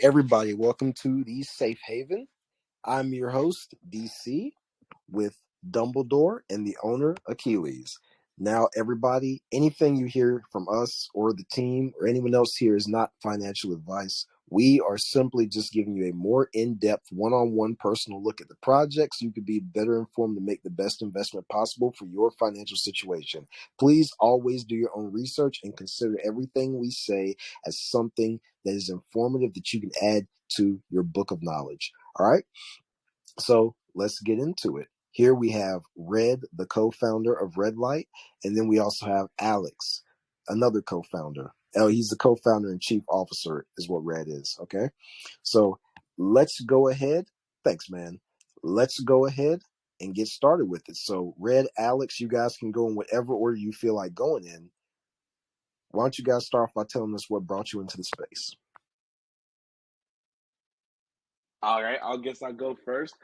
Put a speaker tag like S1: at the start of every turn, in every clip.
S1: everybody, welcome to the Safe Haven. I'm your host, DC, with Dumbledore and the owner, Achilles. Now, everybody, anything you hear from us or the team or anyone else here is not financial advice. We are simply just giving you a more in-depth, one-on-one personal look at the project so you can be better informed to make the best investment possible for your financial situation. Please always do your own research and consider everything we say as something that is informative that you can add to your book of knowledge. All right? So let's get into it. Here we have Red, the co-founder of Red Light, and then we also have Alex, another co-founder. Oh, he's the co-founder and chief officer is what Red is, okay? So let's go ahead. Thanks, man. Let's go ahead and get started with it. So Red, Alex, you guys can go in whatever order you feel like going in. Why don't you guys start off by telling us what brought you into the space?
S2: All right, I'll go first.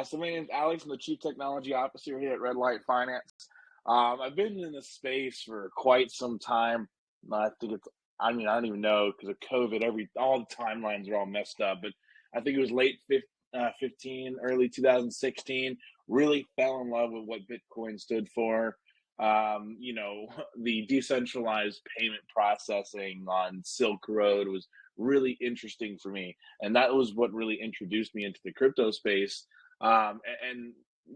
S2: So my name is Alex. I'm the Chief Technology Officer here at Red Light Finance. I've been in this space for quite some time. I don't even know because of COVID. All the timelines are all messed up. But I think it was late 15, early 2016. Really fell in love with what Bitcoin stood for. The decentralized payment processing on Silk Road was really interesting for me, and that was what really introduced me into the crypto space, and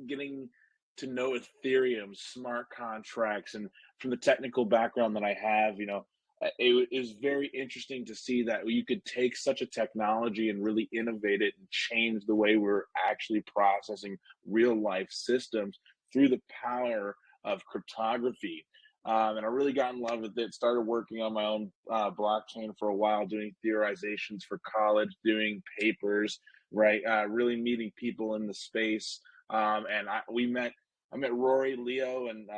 S2: getting to know Ethereum, smart contracts, and from the technical background that I have, it is very interesting to see that you could take such a technology and really innovate it and change the way we're actually processing real life systems through the power of cryptography. And I really got in love with it. Started working on my own blockchain for a while, doing theorizations for college, doing papers, right? Really meeting people in the space. And I met Rory, Leo, and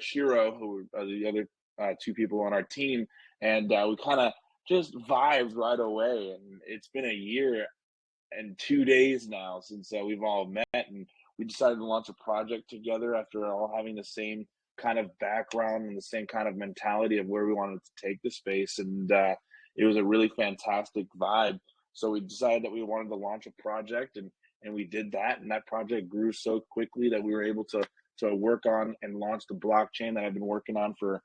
S2: Shiro, who are the other two people on our team, and we kind of just vibed right away. And it's been a year and 2 days now since we've all met, and we decided to launch a project together after all having the same kind of background and the same kind of mentality of where we wanted to take the space. And it was a really fantastic vibe. So we decided that we wanted to launch a project, and we did that. And that project grew so quickly that we were able to work on and launch the blockchain that I've been working on for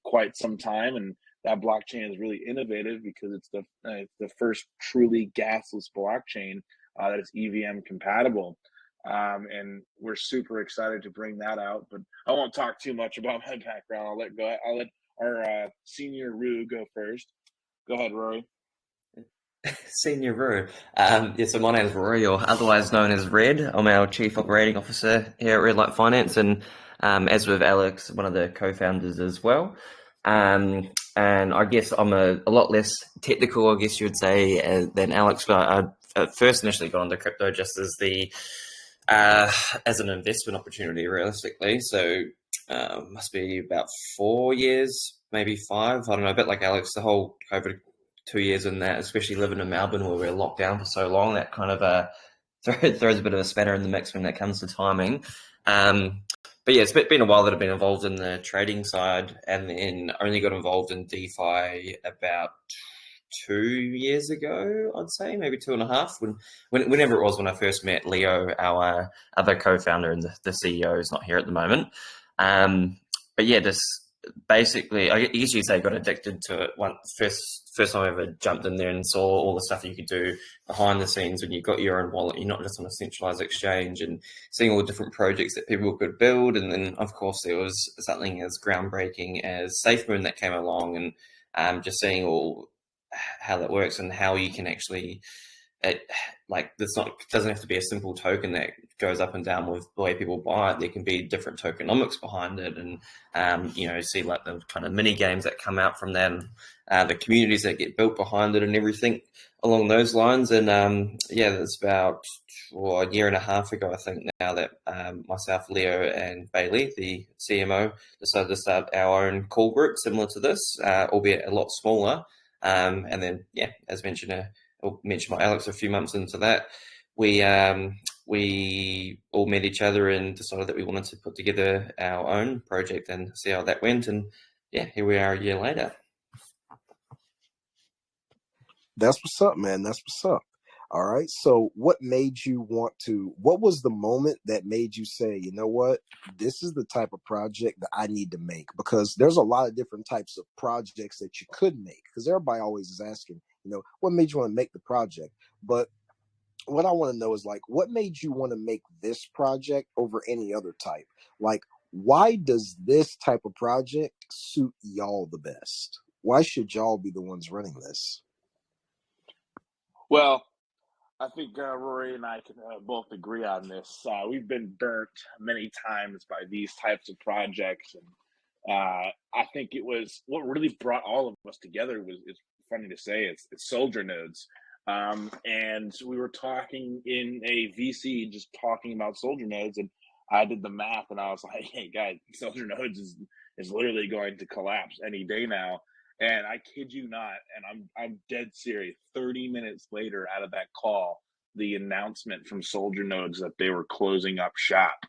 S2: quite some time. And that blockchain is really innovative because it's the first truly gasless blockchain that is EVM compatible. And we're super excited to bring that out, but I won't talk too much about my background. I'll let our senior Rue go first. Go ahead, Rory.
S3: Senior Rue. So my name is Rory, or otherwise known as Red. I'm our Chief Operating Officer here at Red Light Finance, and as with Alex, one of the co-founders as well. And I guess I'm a lot less technical, I guess you would say, than Alex. But I first initially got into crypto just as an investment opportunity, realistically. So must be about 4 years, maybe 5. I don't know, a bit like Alex, the whole COVID 2 years in that, especially living in Melbourne where we're locked down for so long, that kind of throws a bit of a spanner in the mix when it comes to timing. But yeah, it's been a while that I've been involved in the trading side, and then only got involved in DeFi about 2 years ago, I'd say, maybe 2.5, whenever it was when I first met Leo, our other co-founder, and the CEO is not here at the moment. But yeah, just basically, I guess you'd say got addicted to it first time I ever jumped in there and saw all the stuff you could do behind the scenes when you got your own wallet. You're not just on a centralized exchange, and seeing all the different projects that people could build. And then, of course, there was something as groundbreaking as SafeMoon that came along, and just seeing all how that works and how you can actually doesn't have to be a simple token that goes up and down with the way people buy it. There can be different tokenomics behind it, and see like the kind of mini games that come out from them, the communities that get built behind it, and everything along those lines. And it's about a year and a half ago, I think now, that myself, Leo, and Bailey, the CMO, decided to start our own call group similar to this, albeit a lot smaller. And then, as mentioned by Alex, a few months into that, we all met each other and decided that we wanted to put together our own project and see how that went. And here we are a year later.
S1: That's what's up, man. That's what's up. All right. So what was the moment that made you say, you know what, this is the type of project that I need to make? Because there's a lot of different types of projects that you could make, because everybody always is asking, what made you want to make the project? But what I want to know is, like, what made you want to make this project over any other type? Like, why does this type of project suit y'all the best? Why should y'all be the ones running this?
S2: Well, I think Rory and I can both agree on this. We've been burnt many times by these types of projects, and I think it was what really brought all of us together. It's funny to say, it's soldier nodes, and we were talking in a VC, just talking about soldier nodes, and I did the math, and I was like, "Hey, guys, soldier nodes is literally going to collapse any day now." And I kid you not, and I'm dead serious. 30 minutes later, out of that call, the announcement from Soldier Nodes that they were closing up shop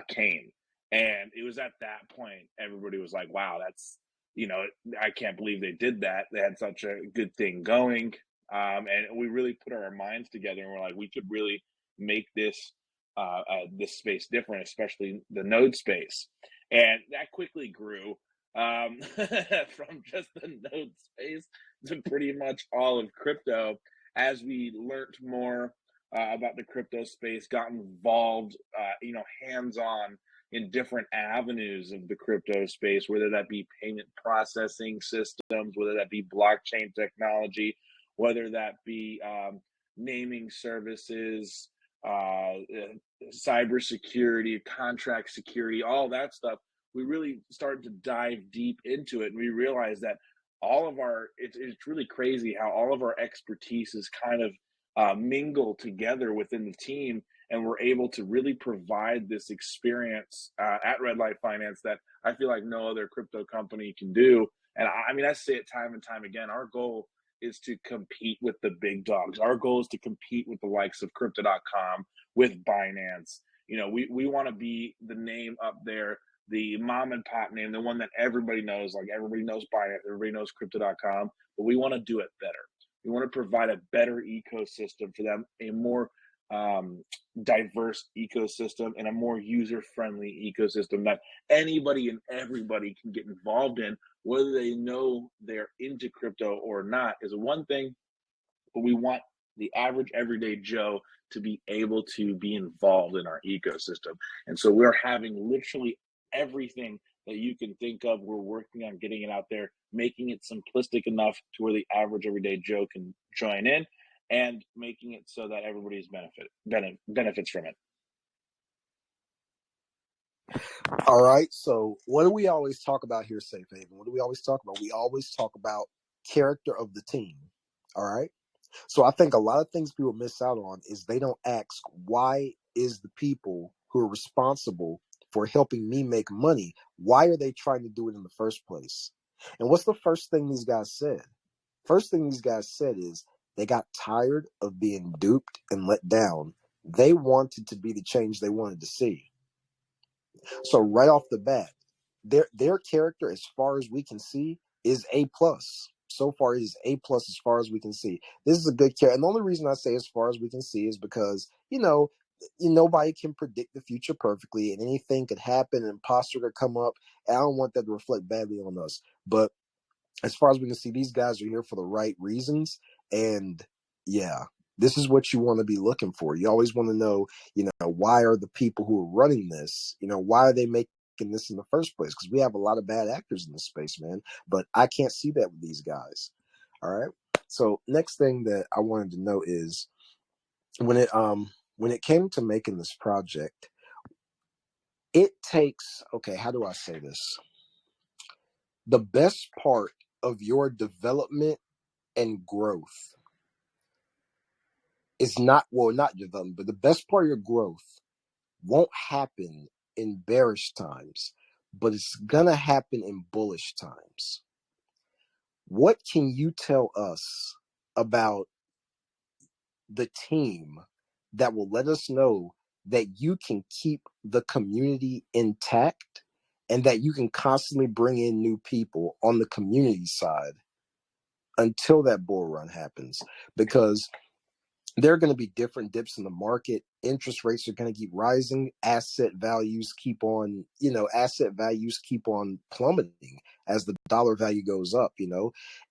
S2: came, and it was at that point everybody was like, "Wow, that's I can't believe they did that. They had such a good thing going." And we really put our minds together, and we're like, we could really make this space different, especially the node space, and that quickly grew from just the node space to pretty much all of crypto as we learned more about the crypto space, got involved, hands on in different avenues of the crypto space, whether that be payment processing systems, whether that be blockchain technology, whether that be naming services, cybersecurity, contract security, all that stuff. We really started to dive deep into it, and we realized that it's really crazy how all of our expertise is kind of mingle together within the team, and we're able to really provide this experience at Red Light Finance that I feel like no other crypto company can do. And I mean, I say it time and time again, our goal is to compete with the big dogs. Our goal is to compete with the likes of crypto.com, with Binance. We want to be the name up there, the mom and pop name, the one that everybody knows. Like, everybody knows Binance, everybody knows crypto.com, but we want to do it better. We want to provide a better ecosystem for them, a more diverse ecosystem, and a more user-friendly ecosystem that anybody and everybody can get involved in, whether they know they're into crypto or not, is one thing, but we want the average everyday Joe to be able to be involved in our ecosystem. And so we're having literally everything that you can think of. We're working on getting it out there, making it simplistic enough to where the average everyday Joe can join in, and making it so that everybody's benefits from it.
S1: All right. So what do we always talk about here, Safe Haven? What do we always talk about? We always talk about character of the team. All right. So I think a lot of things people miss out on is they don't ask, why is the people who are responsible for helping me make money, why are they trying to do it in the first place? And what's the first thing these guys said? First thing these guys said is they got tired of being duped and let down. They wanted to be the change they wanted to see. So right off the bat, their character, as far as we can see, is A plus. So far, it is A plus as far as we can see. This is a good character, and the only reason I say as far as we can see is because nobody can predict the future perfectly, and anything could happen. An imposter could come up, and I don't want that to reflect badly on us. But as far as we can see, these guys are here for the right reasons, and yeah, this is what you want to be looking for. You always want to know, why are the people who are running this, why are they making this in the first place? Because we have a lot of bad actors in this space, man. But I can't see that with these guys. All right. So next thing that I wanted to know is when it came to making this project, it takes, okay, how do I say this? The best part of your development and growth is not development, but the best part of your growth won't happen in bearish times, but it's gonna happen in bullish times. What can you tell us about the team that will let us know that you can keep the community intact and that you can constantly bring in new people on the community side until that bull run happens, because there are going to be different dips in the market. Interest rates are going to keep rising. Asset values keep on plummeting as the dollar value goes up,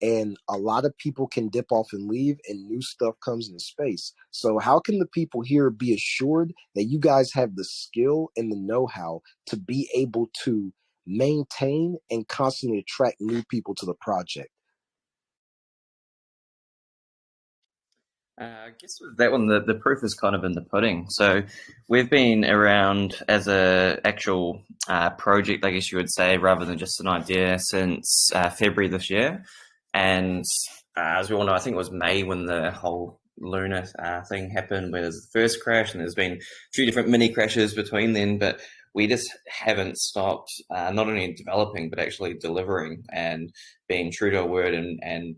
S1: and a lot of people can dip off and leave, and new stuff comes into space. So how can the people here be assured that you guys have the skill and the know-how to be able to maintain and constantly attract new people to the project?
S3: I guess with that one, the proof is kind of in the pudding. So we've been around as a actual project, I guess you would say, rather than just an idea, since February this year. And as we all know, I think it was May when the whole Luna thing happened, where there's the first crash, and there's been a few different mini crashes between then. But we just haven't stopped, not only developing, but actually delivering and being true to our word, and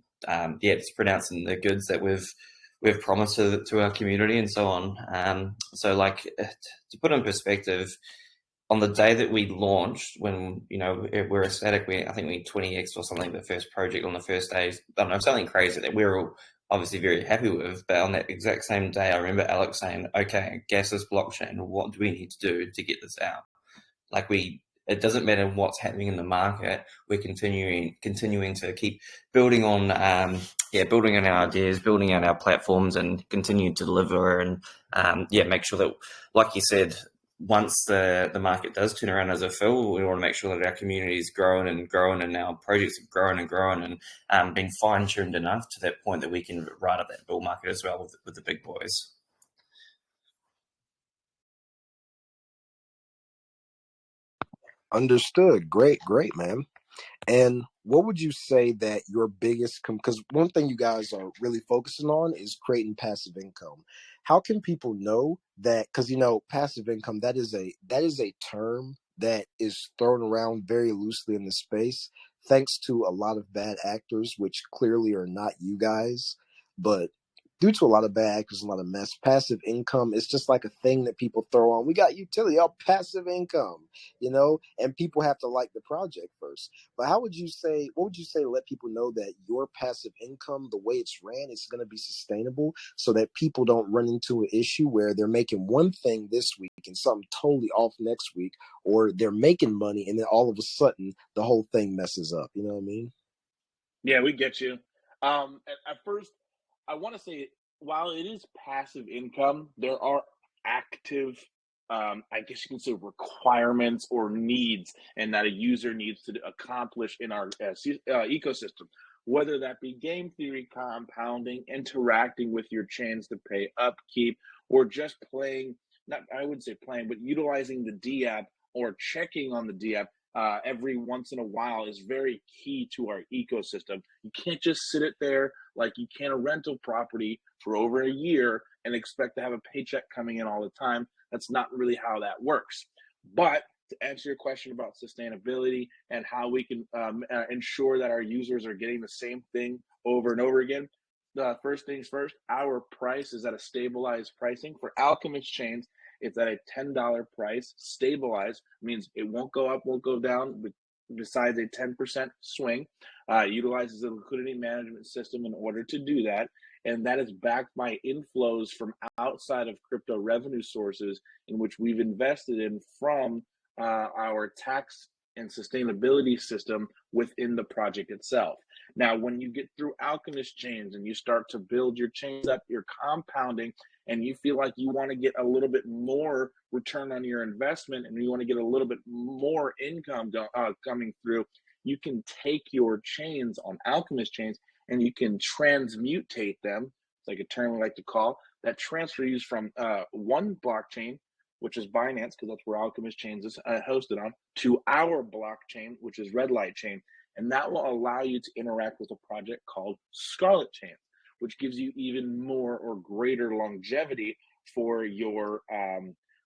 S3: it's pronouncing the goods that we've promised to our community and so on. So like, to put in perspective, on the day that we launched, when we're ecstatic, I think we 20x or something the first project on the first day. I don't know, something crazy that we were all obviously very happy with. But on that exact same day, I remember Alex saying, "Okay, gas this blockchain. What do we need to do to get this out?" Like, it doesn't matter what's happening in the market. We're continuing to keep building on, building on our ideas, building on our platforms, and continue to deliver and make sure that, like you said, once the market does turn around as a fill, we want to make sure that our community is growing and growing, and our projects have grown and grown, and being fine tuned enough to that point that we can ride at that bull market as well with the big boys.
S1: Understood. Great, man. And what would you say that your biggest, because one thing you guys are really focusing on is creating passive income. How can people know that? Because passive income, that is a term that is thrown around very loosely in the space, thanks to a lot of bad actors, which clearly are not you guys, but due to a lot of bad actors, a lot of mess. Passive income is just like a thing that people throw on. We got utility, passive income, and people have to like the project first. But what would you say to let people know that your passive income, the way it's ran, is going to be sustainable, so that people don't run into an issue where they're making one thing this week and something totally off next week, or they're making money and then all of a sudden the whole thing messes up. You know what I mean?
S2: Yeah, we get you. At first, I want to say, while it is passive income, there are active, I guess you can say, requirements or needs, and that a user needs to accomplish in our ecosystem. Whether that be game theory, compounding, interacting with your chains to pay upkeep, or just playing, not, I wouldn't say playing, but utilizing the D app or checking on the D app every once in a while, is very key to our ecosystem. You can't just sit it there like you can a rental property for over a year and expect to have a paycheck coming in all the time. That's not really how that works. But to answer your question about sustainability and how we can ensure that our users are getting the same thing over and over again, first things first, our price is at a stabilized pricing. For Alchemist Chains, it's at a $10 price. Stabilized means it won't go up, won't go down, besides a 10% swing. Utilizes a liquidity management system in order to do that. And that is backed by inflows from outside of crypto revenue sources, in which we've invested in from our tax and sustainability system within the project itself. Now, when you get through Alchemist Chains and you start to build your chains up, you're compounding, and you feel like you want to get a little bit more return on your investment, and you want to get a little bit more income coming through, you can take your chains on Alchemist Chains and you can transmutate them. It's like a term we like to call that, transfer use from one blockchain, which is Binance, because that's where Alchemist Chains is hosted on, to our blockchain, which is Red Light Chain. And that will allow you to interact with a project called Scarlet Chain, which gives you even more or greater longevity for your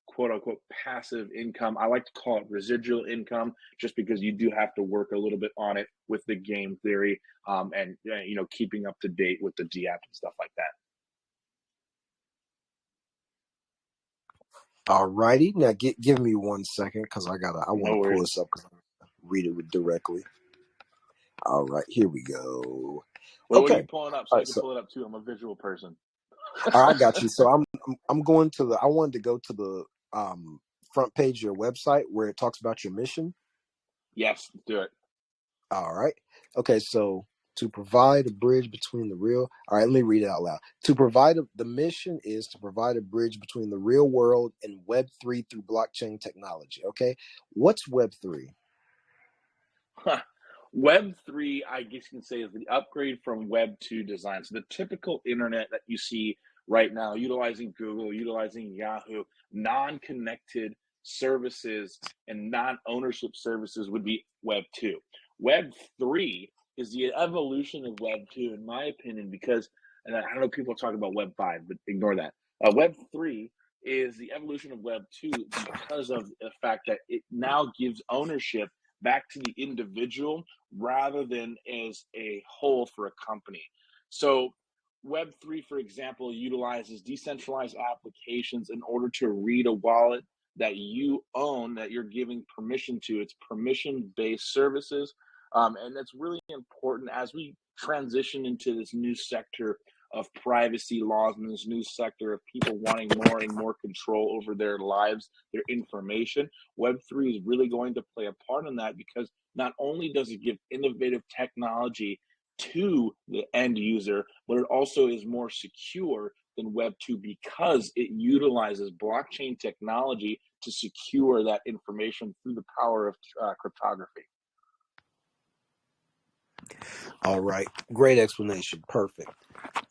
S2: quote unquote passive income. I like to call it residual income, just because you do have to work a little bit on it with the game theory and keeping up to date with the D app and stuff like that.
S1: All righty. Now give me 1 second, because I want to pull this up because I read it directly. All right, here we go.
S2: What are you
S1: Okay.
S2: pulling up
S1: All
S2: so I
S1: right.
S2: can
S1: So
S2: pull it up too? I'm a visual person.
S1: all right, I got you. So I'm going to the. I wanted to go to the front page of your website where it talks about your mission.
S2: Yes, let's do it.
S1: All right. Okay. So to provide a bridge between the real. All right. Let me read it out loud. The mission is to provide a bridge between the real world and Web3 through blockchain technology. Okay. What's Web3?
S2: Web 3, I guess you can say, is the upgrade from Web 2 design. So the typical internet that you see right now, utilizing Google, utilizing Yahoo, non-connected services and non-ownership services would be Web 2. Web 3 is the evolution of Web 2, in my opinion, because, and I know people talk about Web 5, but ignore that. Web 3 is the evolution of Web 2 because of the fact that it now gives ownership back to the individual rather than as a whole for a company. So Web3, for example, utilizes decentralized applications in order to read a wallet that you own, that you're giving permission to. It's permission-based services. And that's really important as we transition into this new sector of privacy laws and this new sector of people wanting more and more control over their lives, their information. Web3 is really going to play a part in that because not only does it give innovative technology to the end user, but it also is more secure than Web 2 because it utilizes blockchain technology to secure that information through the power of cryptography.
S1: All right. Great explanation. Perfect.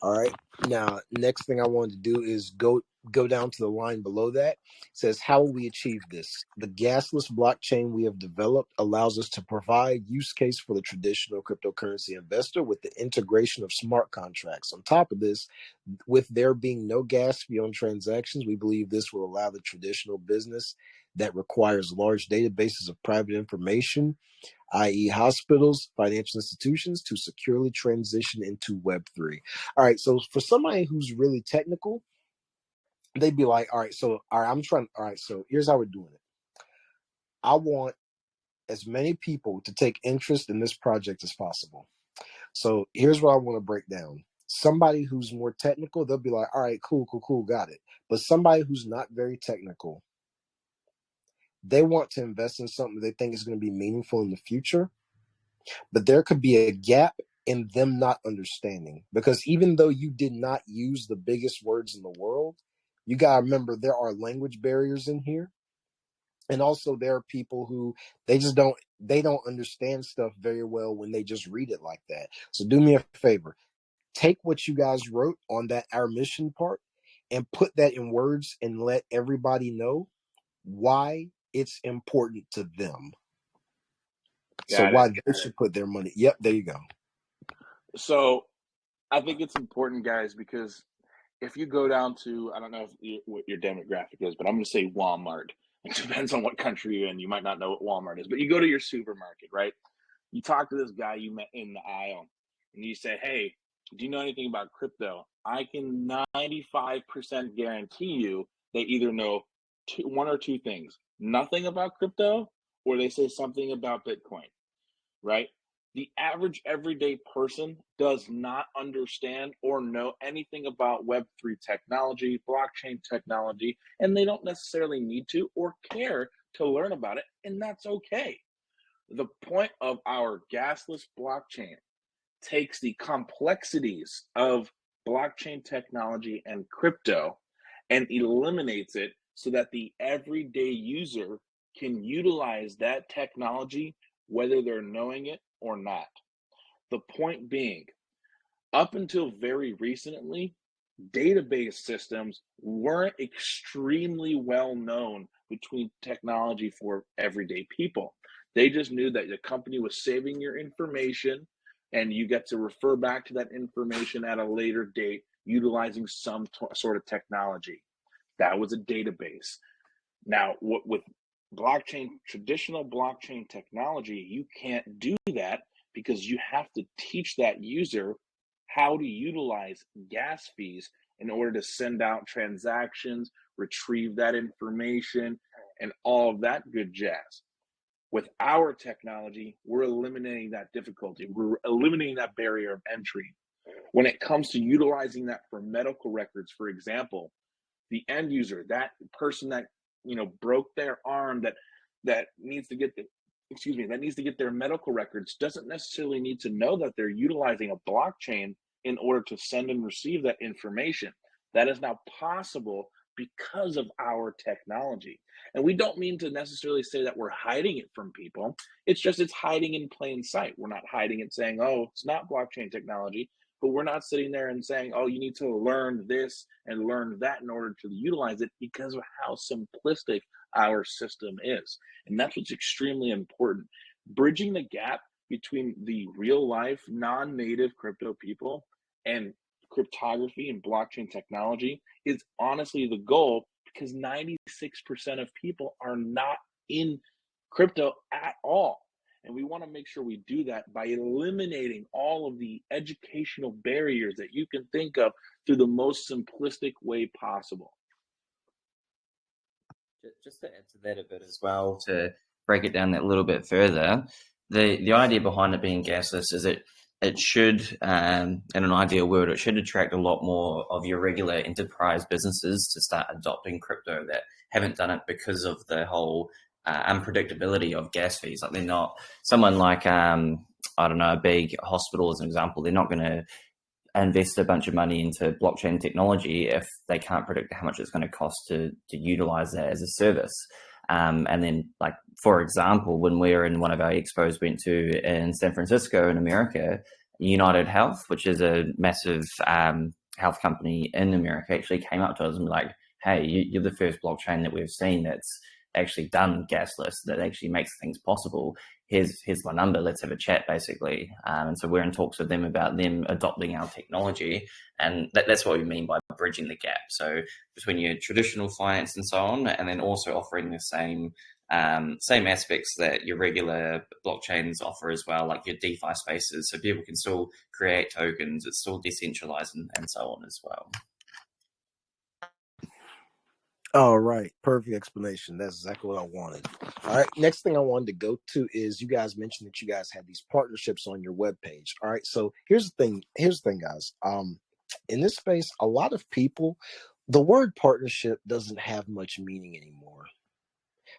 S1: All right. Now, next thing I wanted to do is go down to the line below that. It says, how will we achieve this? The gasless blockchain we have developed allows us to provide use case for the traditional cryptocurrency investor with the integration of smart contracts. On top of this, with there being no gas fee on transactions, we believe this will allow the traditional business that requires large databases of private information, i.e., hospitals, financial institutions, to securely transition into Web3. All right, so for somebody who's really technical, they'd be like, all right, so here's how we're doing it. I want as many people to take interest in this project as possible. So here's what I want to break down. Somebody who's more technical, they'll be like, all right, cool, got it. But somebody who's not very technical, they want to invest in something they think is going to be meaningful in the future. But there could be a gap in them not understanding, because even though you did not use the biggest words in the world, you got to remember there are language barriers in here. And also there are people who they don't understand stuff very well when they just read it like that. So do me a favor, take what you guys wrote on that our mission part and put that in words and let everybody know why it's important to them. So
S2: Got it.
S1: why they should put their money. Yep, there you go.
S2: So I think it's important, guys, because if you go down to, I don't know what your demographic is, but I'm going to say Walmart. It depends on what country you're in. You might not know what Walmart is, but you go to your supermarket, right? You talk to this guy you met in the aisle, and you say, hey, do you know anything about crypto? I can 95% guarantee you they either know one or two things: nothing about crypto, or they say something about Bitcoin, right? The average everyday person does not understand or know anything about Web3 technology, blockchain technology, and they don't necessarily need to or care to learn about it, and that's okay. The point of our gasless blockchain takes the complexities of blockchain technology and crypto and eliminates it so that the everyday user can utilize that technology whether they're knowing it or not. The point being, up until very recently, database systems weren't extremely well known between technology for everyday people. They just knew that the company was saving your information and you get to refer back to that information at a later date utilizing some sort of technology. That was a database. Now, with traditional blockchain technology, you can't do that because you have to teach that user how to utilize gas fees in order to send out transactions, retrieve that information, and all of that good jazz. With our technology, we're eliminating that difficulty. We're eliminating that barrier of entry. When it comes to utilizing that for medical records, for example, the end user, that person that broke their arm, that needs to get their medical records, doesn't necessarily need to know that they're utilizing a blockchain in order to send and receive that information. That is now possible because of our technology. And we don't mean to necessarily say that we're hiding it from people. It's just it's hiding in plain sight. We're not hiding it saying, oh, it's not blockchain technology, but we're not sitting there and saying, oh, you need to learn this and learn that in order to utilize it, because of how simplistic our system is. And that's what's extremely important. Bridging the gap between the real life non-native crypto people and cryptography and blockchain technology is honestly the goal, because 96% of people are not in crypto at all. And we want to make sure we do that by eliminating all of the educational barriers that you can think of through the most simplistic way possible.
S3: Just to add to that a bit as well, to break it down that little bit further, the idea behind it being gasless is it should, in an ideal world, it should attract a lot more of your regular enterprise businesses to start adopting crypto that haven't done it because of the whole unpredictability of gas fees. Like, they're not someone like, I don't know, a big hospital as an example. They're not going to invest a bunch of money into blockchain technology if they can't predict how much it's going to cost to utilize that as a service. And then, like, for example, when we were in one of our expos went to in San Francisco in America, United Health, which is a massive health company in America, actually came up to us and was like, hey, you're the first blockchain that we've seen that's actually done gasless, that actually makes things possible. Here's my number, let's have a chat, basically. And so we're in talks with them about them adopting our technology. And that's what we mean by bridging the gap. So between your traditional finance and so on, and then also offering the same aspects that your regular blockchains offer as well, like your DeFi spaces, so people can still create tokens, it's still decentralized and so on as well.
S1: All right, perfect explanation. That's exactly what I wanted. All right, next thing I wanted to go to is, you guys mentioned that you guys had these partnerships on your webpage. All right, so here's the thing, guys. In this space, a lot of people, the word partnership doesn't have much meaning anymore.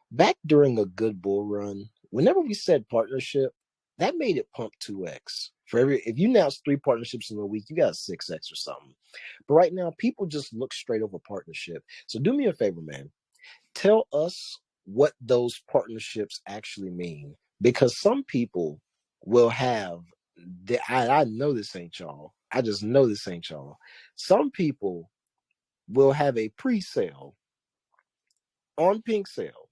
S1: Back during a good bull run, whenever we said partnership, that made it pump 2x. If you announced 3 partnerships in a week, you got 6x or something. But right now, people just look straight over partnership. So do me a favor, man. Tell us what those partnerships actually mean, because some people will have. I know this ain't y'all. I just know this ain't y'all. Some people will have a pre-sale on Pink Sale,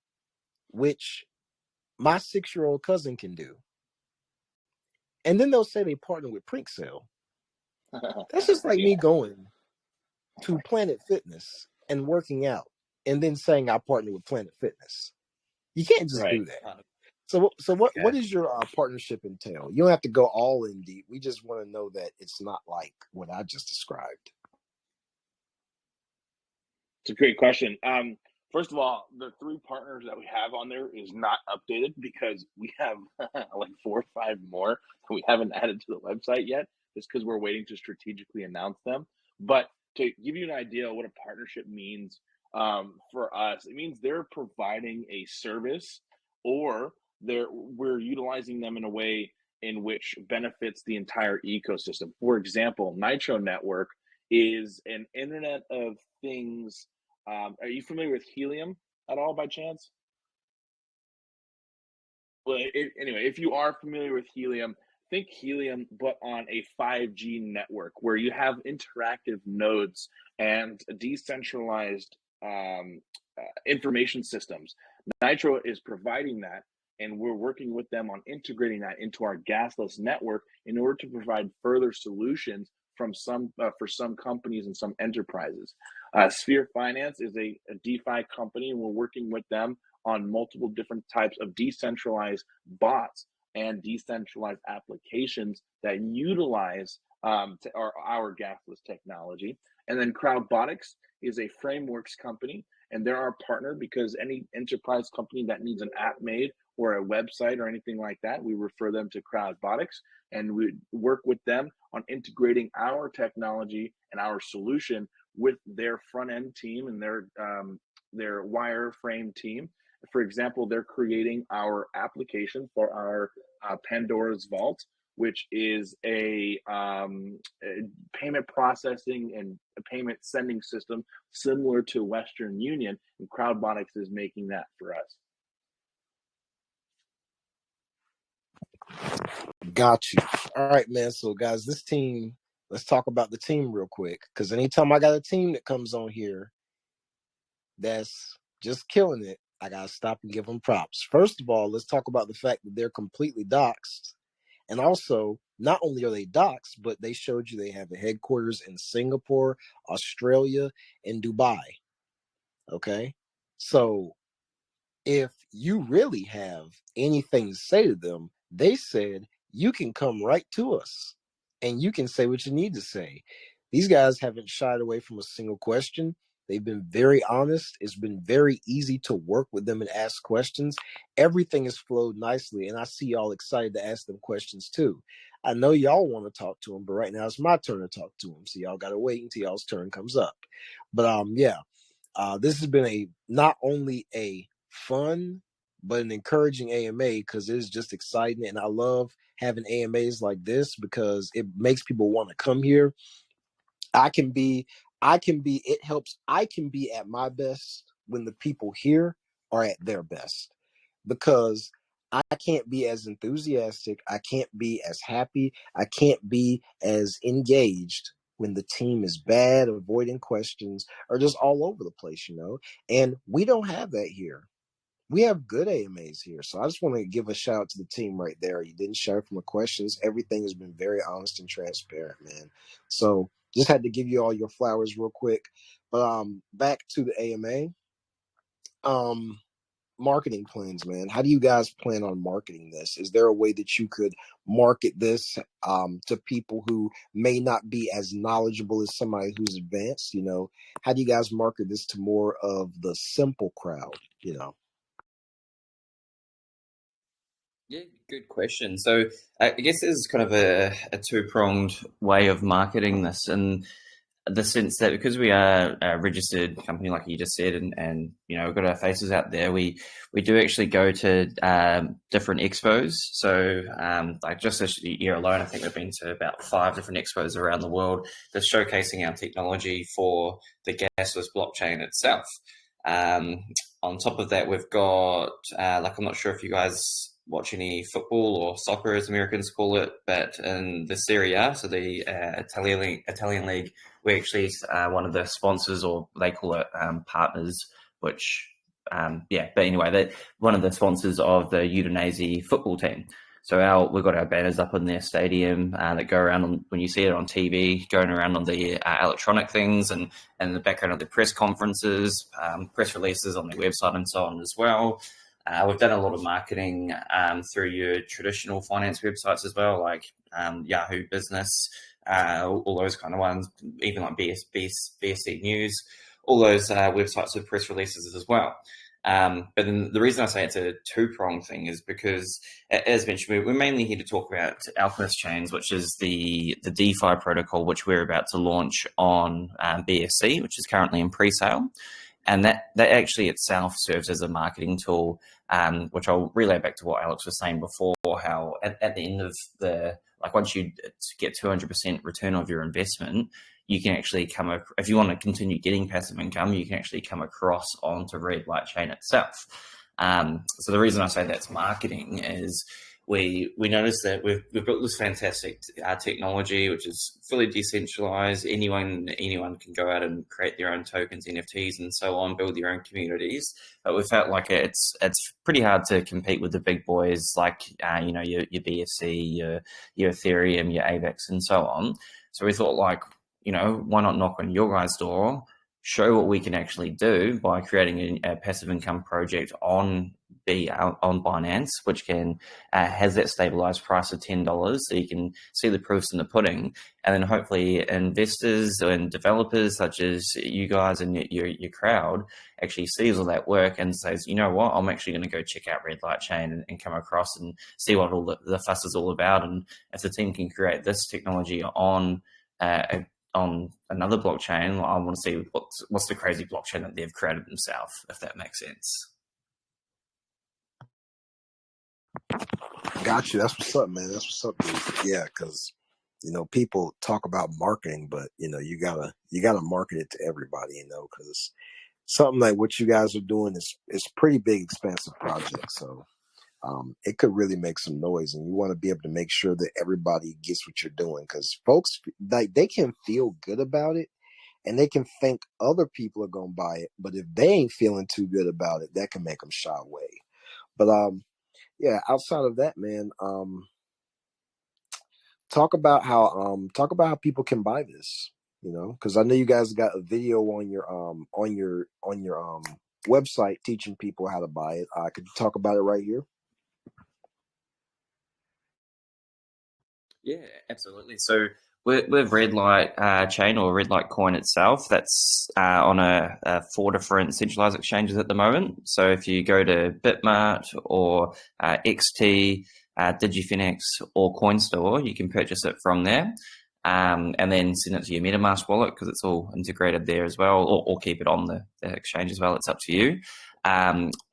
S1: which my 6-year-old cousin can do. And then they'll say they partner with Pink Sale. That's just like me going to Planet Fitness and working out and then saying I partner with Planet Fitness. You can't just do that. So what does your partnership entail? You don't have to go all in deep. We just want to know that it's not like what I just described.
S2: It's a great question. First of all, the 3 partners that we have on there is not updated, because we have like 4 or 5 more that we haven't added to the website yet, just because we're waiting to strategically announce them. But to give you an idea of what a partnership means, for us, it means they're providing a service, or we're utilizing them in a way in which benefits the entire ecosystem. For example, Nitro Network is an Internet of Things. Are you familiar with Helium at all by chance? Well, anyway, if you are familiar with Helium, think Helium, but on a 5G network where you have interactive nodes and decentralized information systems. Nitro is providing that, and we're working with them on integrating that into our gasless network in order to provide further solutions for some companies and some enterprises. Sphere Finance is a DeFi company, and we're working with them on multiple different types of decentralized bots and decentralized applications that utilize our gasless technology. And then Crowdbotics is a frameworks company, and they're our partner, because any enterprise company that needs an app made or a website or anything like that, we refer them to Crowdbotics, and we work with them on integrating our technology and our solution with their front end team and their wireframe team. For example, they're creating our application for our Pandora's Vault, which is a payment processing and a payment sending system similar to Western Union, and Crowdbotics is making that for us.
S1: Got you. All right, man. So, guys, this team, let's talk about the team real quick. Because anytime I got a team that comes on here that's just killing it, I got to stop and give them props. First of all, let's talk about the fact that they're completely doxxed. And also, not only are they doxxed, but they showed you they have a headquarters in Singapore, Australia, and Dubai. Okay? So, if you really have anything to say to them, they said you can come right to us and you can say what you need to say. These guys haven't shied away from a single question. They've been very honest. It's been very easy to work with them and ask questions. Everything has flowed nicely, and I see y'all excited to ask them questions too. I know y'all want to talk to them, but right now it's my turn to talk to them. So y'all got to wait until y'all's turn comes up. But this has been not only a fun but an encouraging AMA, because it's just exciting, and I love having AMAs like this because it makes people want to come here. It helps. I can be at my best when the people here are at their best, because I can't be as enthusiastic, I can't be as happy, I can't be as engaged when the team is bad, avoiding questions, or just all over the place, and we don't have that here. We have good AMAs here. So I just want to give a shout out to the team right there. You didn't shy from the questions. Everything has been very honest and transparent, man. So just had to give you all your flowers real quick. But back to the AMA. Marketing plans, man. How do you guys plan on marketing this? Is there a way that you could market this to people who may not be as knowledgeable as somebody who's advanced? How do you guys market this to more of the simple crowd?
S3: Yeah, good question. So I guess there's kind of a two-pronged way of marketing this, in the sense that because we are a registered company, like you just said, and we've got our faces out there, we do actually go to different expos. So like just this year alone, I think we've been to about 5 different expos around the world that's showcasing our technology for the gasless blockchain itself. On top of that, we've got I'm not sure if you guys watch any football or soccer, as Americans call it, but in the Serie A, so the Italian league, we actually one of the sponsors, or they call it partners, which but anyway, they're one of the sponsors of the Udinese football team. So we've got our banners up in their stadium that go around when you see it on TV, going around on the electronic things, and in the background of the press conferences, press releases on their website, and so on as well. We've done a lot of marketing through your traditional finance websites as well, like Yahoo Business, all those kind of ones, even like BSC News, all those websites with press releases as well. But then the reason I say it's a two-pronged thing is because, as mentioned, we're mainly here to talk about Alchemy Chains, which is the DeFi protocol, which we're about to launch on BSC, which is currently in pre-sale. And that actually itself serves as a marketing tool, which I'll relay back to what Alex was saying before, how at the end of once you get 200% return of your investment, you can actually if you want to continue getting passive income, you can actually come across onto Red Light Chain itself. So the reason I say that's marketing is we noticed that we've built this fantastic technology, which is fully decentralized. Anyone can go out and create their own tokens, NFTs, and so on, build their own communities. But we felt like it's pretty hard to compete with the big boys, like your BSC, your Ethereum, your AVAX, and so on. So we thought, why not knock on your guys' door, show what we can actually do by creating a passive income project on be on Binance, which can has that stabilized price of $10, so you can see the proofs in the pudding, and then hopefully investors and developers such as you guys and your crowd actually sees all that work and says, you know what, I'm actually going to go check out Red Light Chain and come across and see what all the fuss is all about. And if the team can create this technology on another blockchain, I want to see what's the crazy blockchain that they've created themselves, if that makes sense.
S1: Got you. That's what's up, man. That's what's up, dude. Yeah, because people talk about marketing, but you gotta market it to everybody, because something like what you guys are doing is pretty big, expensive project. So it could really make some noise, and you want to be able to make sure that everybody gets what you're doing, because folks, like, they can feel good about it and they can think other people are going to buy it, but if they ain't feeling too good about it, that can make them shy away. But yeah, outside of that, man, talk about how people can buy this, because I know you guys got a video on your website teaching people how to buy it. Could you talk about it right here?
S3: Yeah, absolutely. So with Red Light Chain or Red Light Coin itself, that's on four different centralized exchanges at the moment. So if you go to Bitmart or XT, Digifinex or CoinStore, you can purchase it from there. And then send it to your MetaMask wallet because it's all integrated there as well, or keep it on the exchange as well. It's up to you.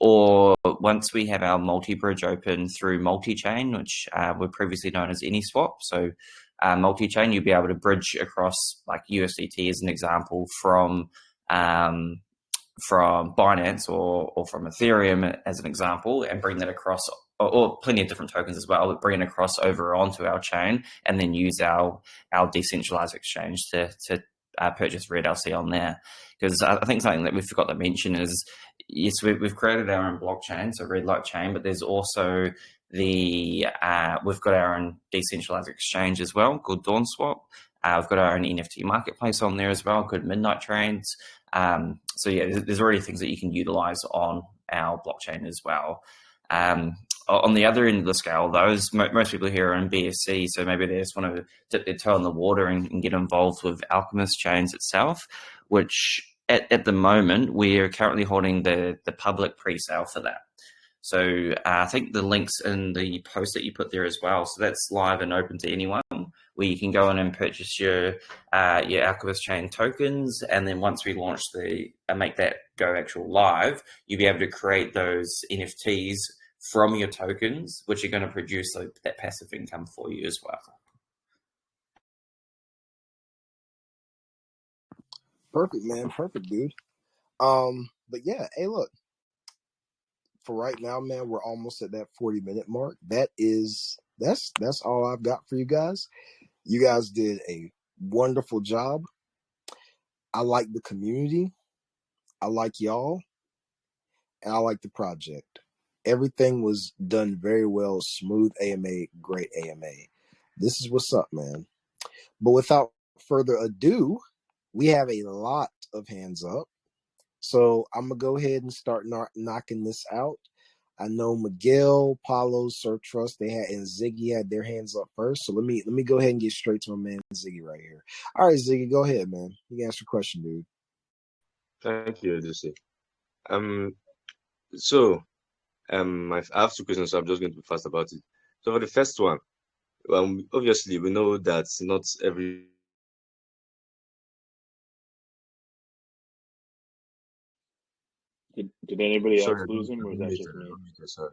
S3: Or once we have our multi-bridge open through multi-chain, which were previously known as AnySwap. So multi-chain, you'll be able to bridge across like USDT as an example from Binance or from Ethereum as an example, and bring that across, or plenty of different tokens as well, but bring it across over onto our chain, and then use our decentralized exchange to purchase Red LC on there. Because I think something that we forgot to mention is, yes, we've created our own blockchain, so Red Light Chain, but there's also we've got our own decentralized exchange as well called DawnSwap. We've got our own NFT marketplace on there as well called Midnight Trades. So yeah, there's already things that you can utilize on our blockchain as well. On the other end of the scale, most people here are in BSC, so maybe they just want to dip their toe in the water and get involved with Alchemy Chains itself, which at the moment we're currently holding the public pre-sale for that. So I think the link's in the post that you put there as well. So that's live and open to anyone, where you can go in and purchase your Alchemist Chain tokens. And then once we launch make that go actual live, you'll be able to create those NFTs from your tokens, which are going to produce that passive income for you as well.
S1: Perfect, man. Perfect, dude. But yeah, hey, look. For right now, man, we're almost at that 40-minute mark. That's all I've got for you guys. You guys did a wonderful job. I like the community. I like y'all. And I like the project. Everything was done very well. Smooth AMA, great AMA. This is what's up, man. But without further ado, we have a lot of hands up. So I'm going to go ahead and start knocking this out. I know Miguel, Paulo, Sir Trust, and Ziggy had their hands up first. So let me go ahead and get straight to my man Ziggy right here. All right, Ziggy, go ahead, man. You can ask your question, dude.
S4: Thank you, Lucy. So I have two questions, so I'm just going to be fast about it. So for the first one, obviously we know that not every
S2: Did anybody else lose him, or was that just me?
S4: Sorry,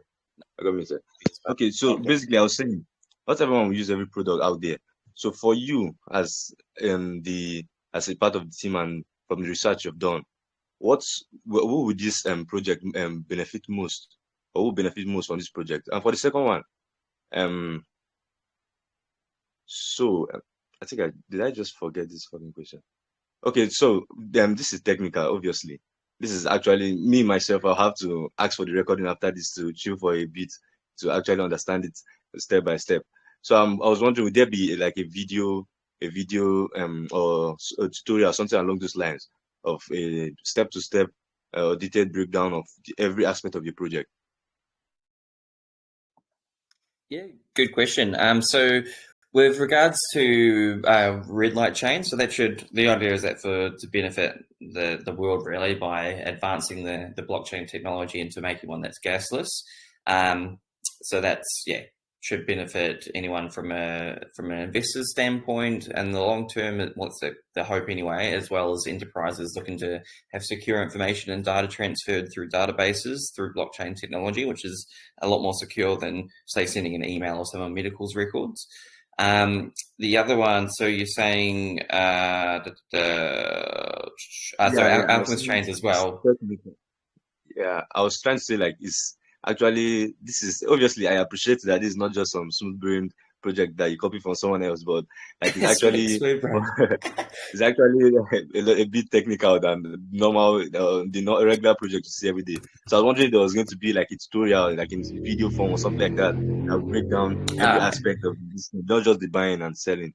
S4: I got muted. Okay, so basically, I was saying, not everyone will use every product out there. So for you, as a part of the team and from the research you've done, what would this project benefit most, or who benefit most from this project? And for the second one, I think did I just forget this fucking question? Okay, so this is technical, obviously. This is actually me myself. I'll have to ask for the recording after this to chill for a bit to actually understand it step by step. So I was wondering, would there be like a video or a tutorial or something along those lines of a step-to-step detailed breakdown of every aspect of your project?
S3: Yeah, good question. So with regards to red light chain, so the idea is that to benefit the world really by advancing the blockchain technology into making one that's gasless. So that's should benefit anyone from an investor's standpoint and the long term. What's the hope anyway, as well as enterprises looking to have secure information and data transferred through databases through blockchain technology, which is a lot more secure than, say, sending an email or someone medical's records. The other one, so you're saying Alchemist Chains as well.
S4: Yeah, I was trying to say like it's actually this is obviously I appreciate that this is not just some smooth brain project that you copy from someone else, but like it's actually it's actually a bit technical than the normal regular project you see every day. So I was wondering if there was going to be like a tutorial, like in video form or something like that, that would break down every aspect of this, not just the buying and selling.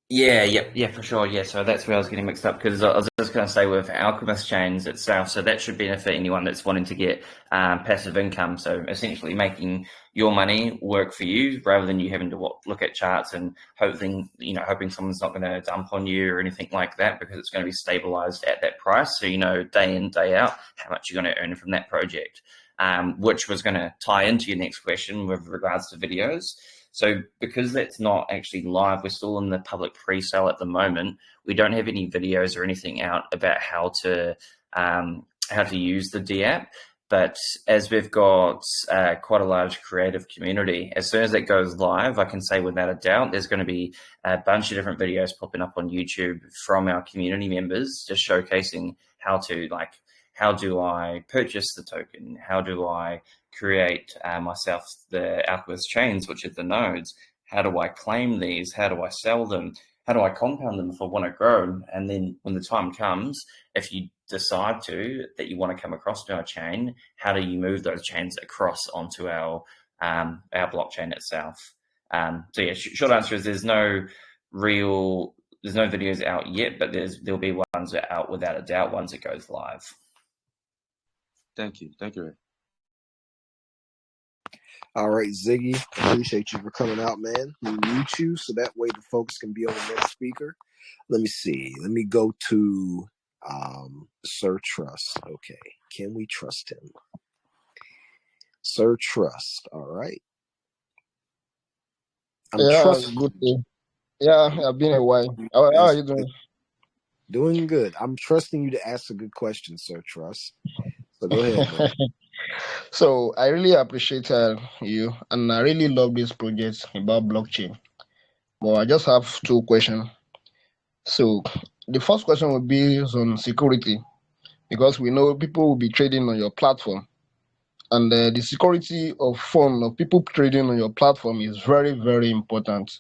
S3: Yeah, for sure. Yeah, so that's where I was getting mixed up because I was just going to say with Alchemist Chains itself, so that should benefit anyone that's wanting to get passive income. So essentially making your money work for you rather than you having to look at charts and hoping someone's not going to dump on you or anything like that, because it's going to be stabilized at that price. So you know day in, day out how much you're going to earn from that project, which was going to tie into your next question with regards to videos. So because that's not actually live, we're still in the public pre-sale at the moment. We don't have any videos or anything out about how to use the D app. But as we've got quite a large creative community, as soon as it goes live, I can say without a doubt, there's going to be a bunch of different videos popping up on YouTube from our community members, just showcasing how do I purchase the token? How do I create myself the Alchemist Chains, which are the nodes? How do I claim these? How do I sell them? How do I compound them if I want to grow? And then when the time comes, if you decide that you want to come across to our chain, how do you move those chains across onto our blockchain itself? So yeah, short answer is there's no videos out yet, but there'll be ones that are out without a doubt once it goes live.
S4: Thank you.
S1: All right, Ziggy, appreciate you for coming out, man. Let me mute you so that way the folks can be on the next speaker. Let me see. Let me go to Sir Trust. Okay, can we trust him? Sir Trust. All right.
S5: Good day. Yeah, I've been a while. How are you doing?
S1: Doing good. I'm trusting you to ask a good question, Sir Trust. So go ahead, bro.
S5: So I really appreciate you, and I really love this project about blockchain. But I just have two questions. So the first question would be on security, because we know people will be trading on your platform, and the security of fund of people trading on your platform is very, very important.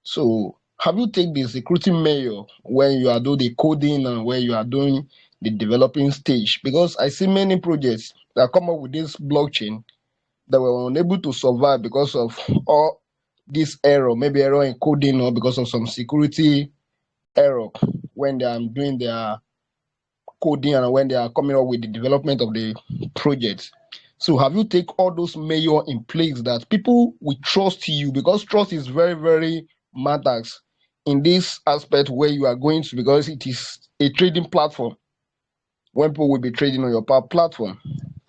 S5: So have you take the security measure when you are doing the coding and when you are doing the developing stage? Because I see many projects that come up with this blockchain that were unable to survive because of all this error, maybe error in coding or because of some security error when they are doing their coding and when they are coming up with the development of the project. So have you take all those measures in place that people will trust you, because trust is very, very matters in this aspect where you are going to, because it is a trading platform when people will be trading on your platform.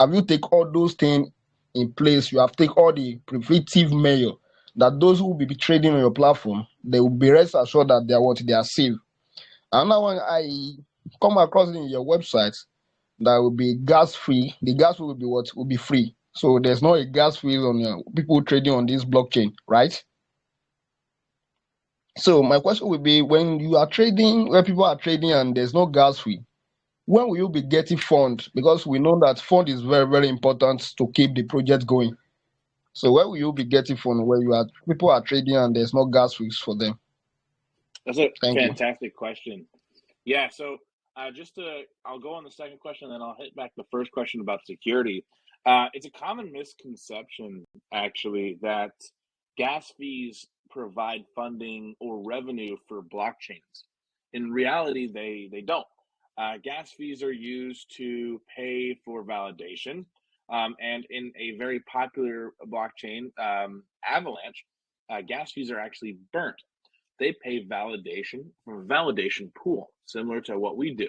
S5: Have you take all those things in place? You have take all the preventive measure that those who will be trading on your platform, they will be rest assured that they are safe. Another one I come across in your website that will be gas free. The gas will be what will be free. So there's no a gas fee on people trading on this blockchain, right? So my question will be, when you are trading, when people are trading and there's no gas fee, when will you be getting fund? Because we know that fund is very, very important to keep the project going. So where will you be getting fund where people are trading and there's no gas fees for them?
S2: That's a
S5: Thank you.
S2: fantastic question. Yeah, so I'll go on the second question, then I'll hit back the first question about security. It's a common misconception, actually, that gas fees provide funding or revenue for blockchains. In reality, they don't. Gas fees are used to pay for validation. And in a very popular blockchain, Avalanche, gas fees are actually burnt. They pay validation from a validation pool, similar to what we do.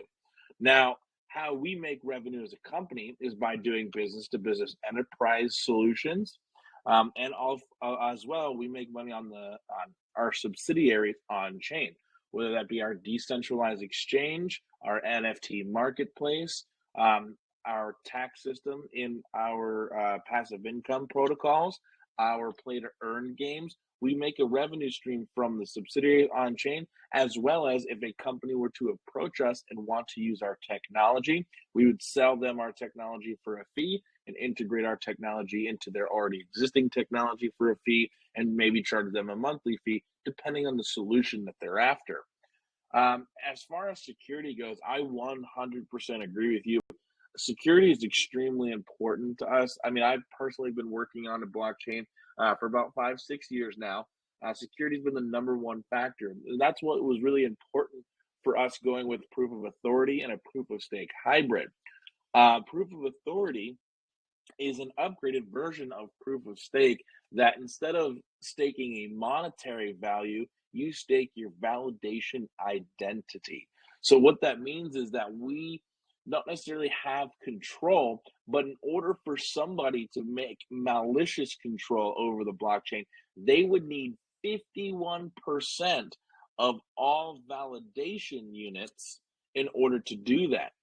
S2: Now, how we make revenue as a company is by doing business to business enterprise solutions. And as well, we make money on our subsidiaries on chain, whether that be our decentralized exchange, our NFT marketplace, our tax system in our passive income protocols, our play to earn games. We make a revenue stream from the subsidiary on chain, as well as if a company were to approach us and want to use our technology, we would sell them our technology for a fee and integrate our technology into their already existing technology for a fee and maybe charge them a monthly fee, depending on the solution that they're after. As far as security goes, I 100% agree with you. Security is extremely important to us. I mean, I've personally been working on a blockchain for about 5-6 years now. Security has been the number one factor. That's what was really important for us going with proof of authority and a proof of stake hybrid. Proof of authority is an upgraded version of proof of stake that instead of staking a monetary value, you stake your validation identity. So what that means is that we don't necessarily have control, but in order for somebody to make malicious control over the blockchain, they would need 51% of all validation units in order to do that.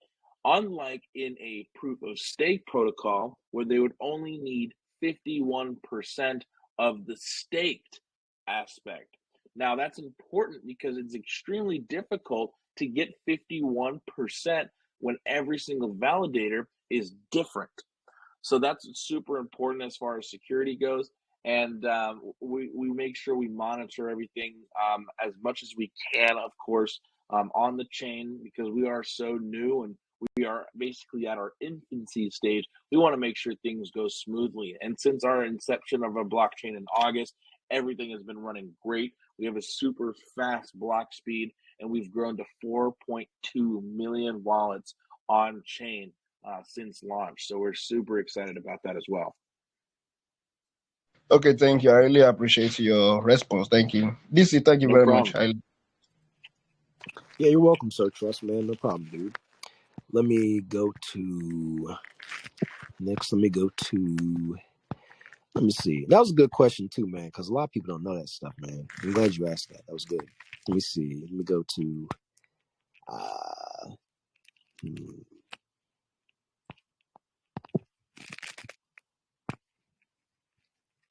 S2: Unlike in a proof of stake protocol, where they would only need 51% of the staked aspect. Now, that's important because it's extremely difficult to get 51% when every single validator is different. So that's super important as far as security goes. And we make sure we monitor everything as much as we can, of course, on the chain, because we are so new and we are basically at our infancy stage. We want to make sure things go smoothly. And since our inception of our blockchain in August, everything has been running great. We have a super fast block speed, and we've grown to 4.2 million wallets on chain since launch. So we're super excited about that as well.
S5: Okay, thank you. I really appreciate your response. Thank you. DC, thank you
S2: No
S5: very
S2: problem.
S5: much.
S1: Yeah, you're welcome, sir. Trust, man. No problem, dude. Let me go to next. Let me see. That was a good question too, man, because a lot of people don't know that stuff, man. I'm glad you asked that. That was good. Let me see. Let me go to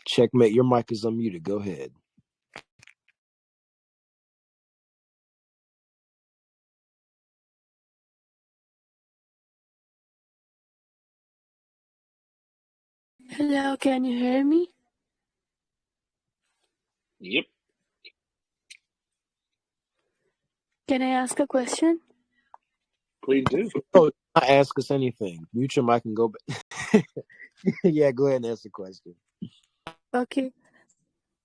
S1: Checkmate. Your mic is unmuted. Go ahead.
S6: Hello, can you hear me?
S2: Yep.
S6: Can I ask a question?
S2: Please do.
S1: Oh, not ask us anything. Mute your mic and go back. Yeah, go ahead and ask the question.
S6: Okay.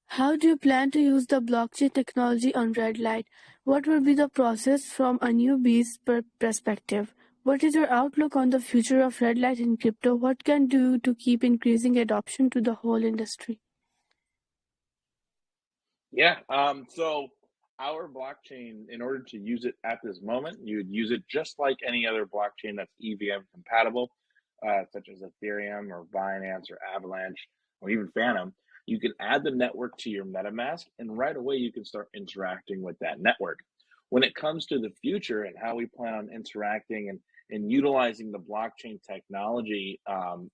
S6: How do you plan to use the blockchain technology on red light? What will be the process from a newbie's perspective? What is your outlook on the future of red light in crypto? What can do to keep increasing adoption to the whole industry?
S2: Yeah. So our blockchain, in order to use it at this moment, you would use it just like any other blockchain that's EVM compatible, such as Ethereum or Binance or Avalanche or even Phantom. You can add the network to your MetaMask, and right away you can start interacting with that network. When it comes to the future and how we plan on interacting and utilizing the blockchain technology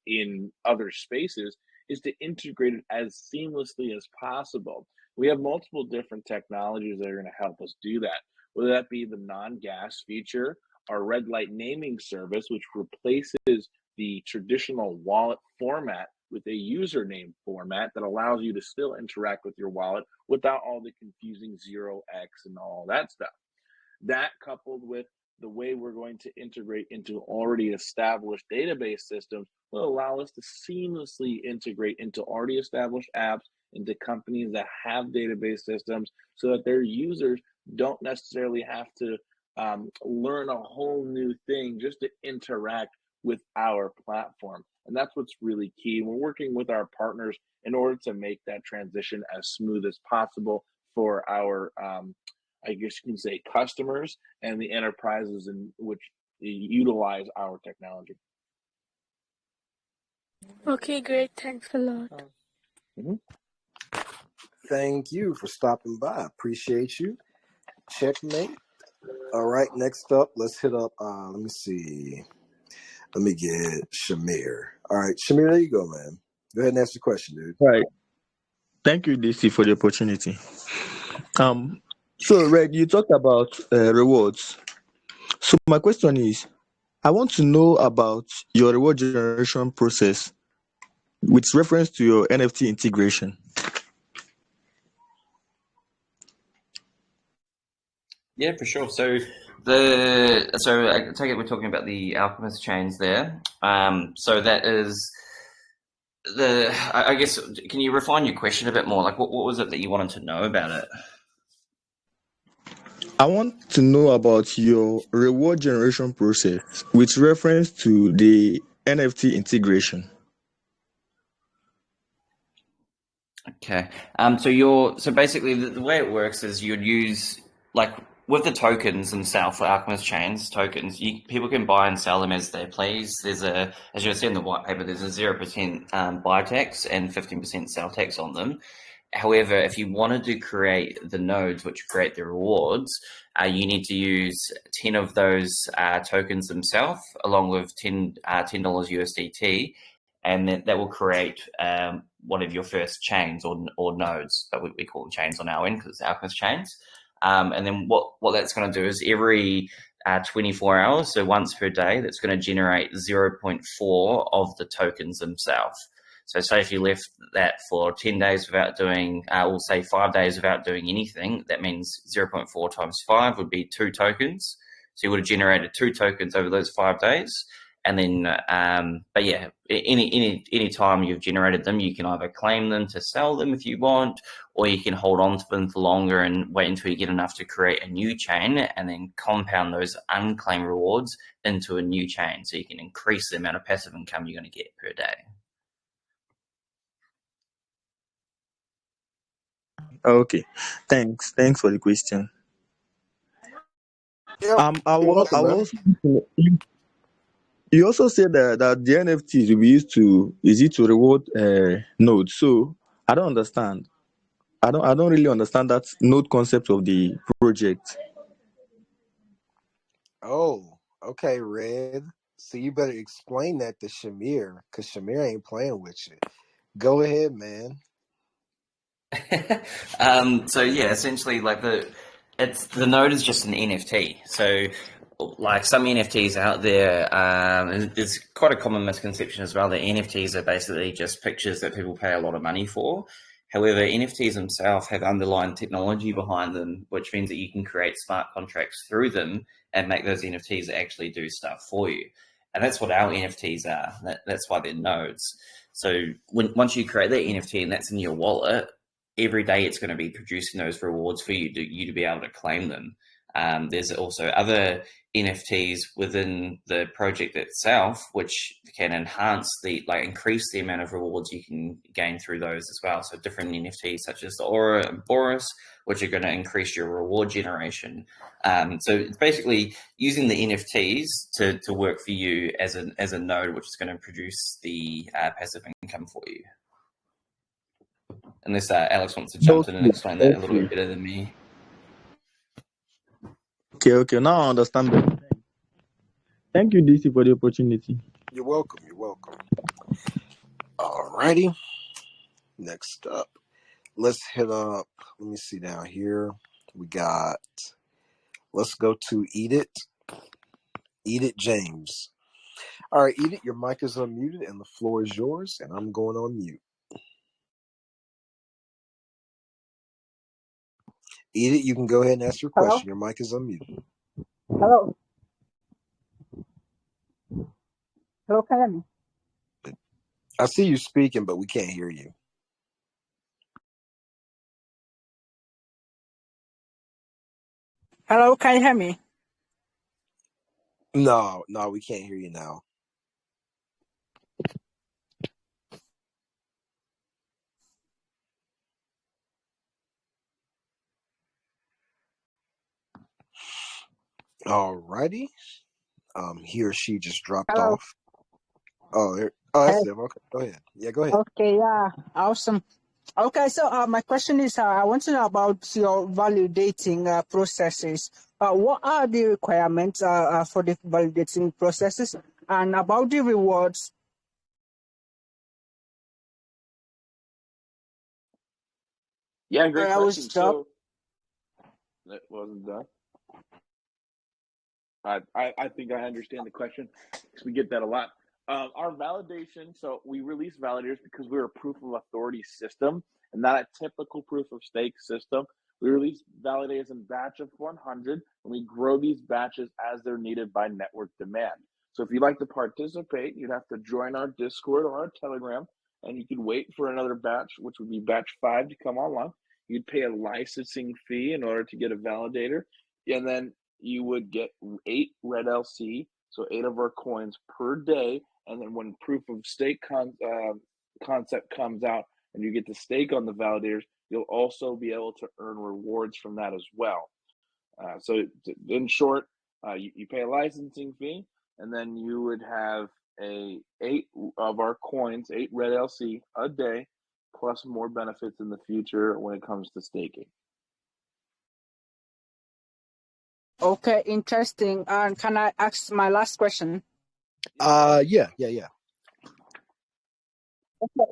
S2: in other spaces, is to integrate it as seamlessly as possible. We have multiple different technologies that are going to help us do that, whether that be the non-gas feature, our red light naming service, which replaces the traditional wallet format with a username format that allows you to still interact with your wallet without all the confusing 0x and all that stuff. That coupled with the way we're going to integrate into already established database systems will allow us to seamlessly integrate into already established apps, into companies that have database systems, so that their users don't necessarily have to learn a whole new thing just to interact with our platform. And that's what's really key. We're working with our partners in order to make that transition as smooth as possible for our, I guess you can say, customers and the enterprises in which utilize our technology.
S6: Okay, great. Thanks a lot.
S1: Thank you for stopping by. Appreciate you. Checkmate. All right, next up, let's hit up, let me see. Let me get Shamir. All right, Shamir, there you go, man. Go ahead and ask your question, dude.
S5: Right. Thank you, DC, for the opportunity. So Red, you talked about rewards. So my question is, I want to know about your reward generation process with reference to your NFT integration.
S3: Yeah, for sure. So I take it we're talking about the Alchemist chains there. So that is I guess, can you refine your question a bit more? Like, what was it that you wanted to know about it?
S5: I want to know about your reward generation process with reference to the NFT integration.
S3: Okay. So basically the way it works is you'd use, like, with the tokens themselves, for Alchemist Chains tokens, people can buy and sell them as they please. There's as you'll see in the white paper, there's a 0% buy tax and 15% sell tax on them. However, if you wanted to create the nodes which create the rewards, you need to use 10 of those tokens themselves, along with $10 USDT, and that will create one of your first chains or nodes. But we call them chains on our end because it's Alchemist Chains. And then what that's going to do is every 24 hours, so once per day, that's going to generate 0.4 of the tokens themselves. So say if you left that for 10 days without doing, or say 5 days without doing anything, that means 0.4 times 5 would be 2 tokens. So you would have generated 2 tokens over those 5 days. And then, but yeah, any time you've generated them, you can either claim them to sell them if you want, or you can hold on to them for longer and wait until you get enough to create a new chain and then compound those unclaimed rewards into a new chain. So you can increase the amount of passive income you're going to get per day.
S5: Okay, thanks for the question.
S1: Yeah,
S5: I
S1: you're
S5: was
S1: welcome, man.
S5: you also said that the NFTs will be used to reward nodes. So I don't understand. I don't really understand that node concept of the project.
S1: Oh, okay, Red. So you better explain that to Shamir, because Shamir ain't playing with you. Go ahead, man.
S3: So yeah, essentially, like the node is just an NFT. So like some NFTs out there, and there's quite a common misconception as well that NFTs are basically just pictures that people pay a lot of money for. However, NFTs themselves have underlying technology behind them, which means that you can create smart contracts through them and make those NFTs actually do stuff for you. And that's what our NFTs are. That's why they're nodes. So once you create that NFT and that's in your wallet, every day it's going to be producing those rewards for you to be able to claim them. There's also other NFTs within the project itself, which can increase the amount of rewards you can gain through those as well. So different NFTs such as the Aura and Boris, which are going to increase your reward generation. So it's basically using the NFTs to work for you as a node, which is going to produce the passive income for you. Unless Alex wants to jump in and explain that a little bit better than me.
S5: Okay. Now I understand better. Thank you, DC, for the opportunity.
S1: You're welcome. Alrighty. Next up, let's hit up. Let me see down here. Let's go to Edith James. All right, Edith, your mic is unmuted and the floor is yours, and I'm going on mute. Edith, you can go ahead and ask your question. Hello? Your mic is unmuted.
S7: Hello. Hello, can you hear me?
S1: I see you speaking, but we can't hear you.
S7: Hello, can you hear me?
S1: No, we can't hear you now. Alrighty. He or she just dropped
S7: Hello.
S1: off. Oh,
S7: Hey.
S1: that's it. Okay, go ahead. Yeah, go ahead.
S7: Okay, yeah, awesome. Okay, so my question is, I want to know about your validating processes. What are the requirements for the validating processes, and about the rewards?
S2: Yeah, great
S7: I was
S2: question.
S7: stopped.
S2: So that wasn't done. I think I understand the question because we get that a lot. Our validation, so we release validators because we're a proof of authority system and not a typical proof of stake system. We release validators in batch of 100 and we grow these batches as they're needed by network demand. So if you'd like to participate, you'd have to join our Discord or our Telegram and you could wait for another batch, which would be batch 5 to come online. You'd pay a licensing fee in order to get a validator. And then you would get 8 red LC, so 8 of our coins per day. And then when proof of stake concept comes out and you get to stake on the validators, you'll also be able to earn rewards from that as well. So in short, you pay a licensing fee, and then you would have 8 of our coins, 8 red LC a day, plus more benefits in the future when it comes to staking.
S7: Okay, interesting. And can I ask my last question?
S1: Yeah.
S7: Okay,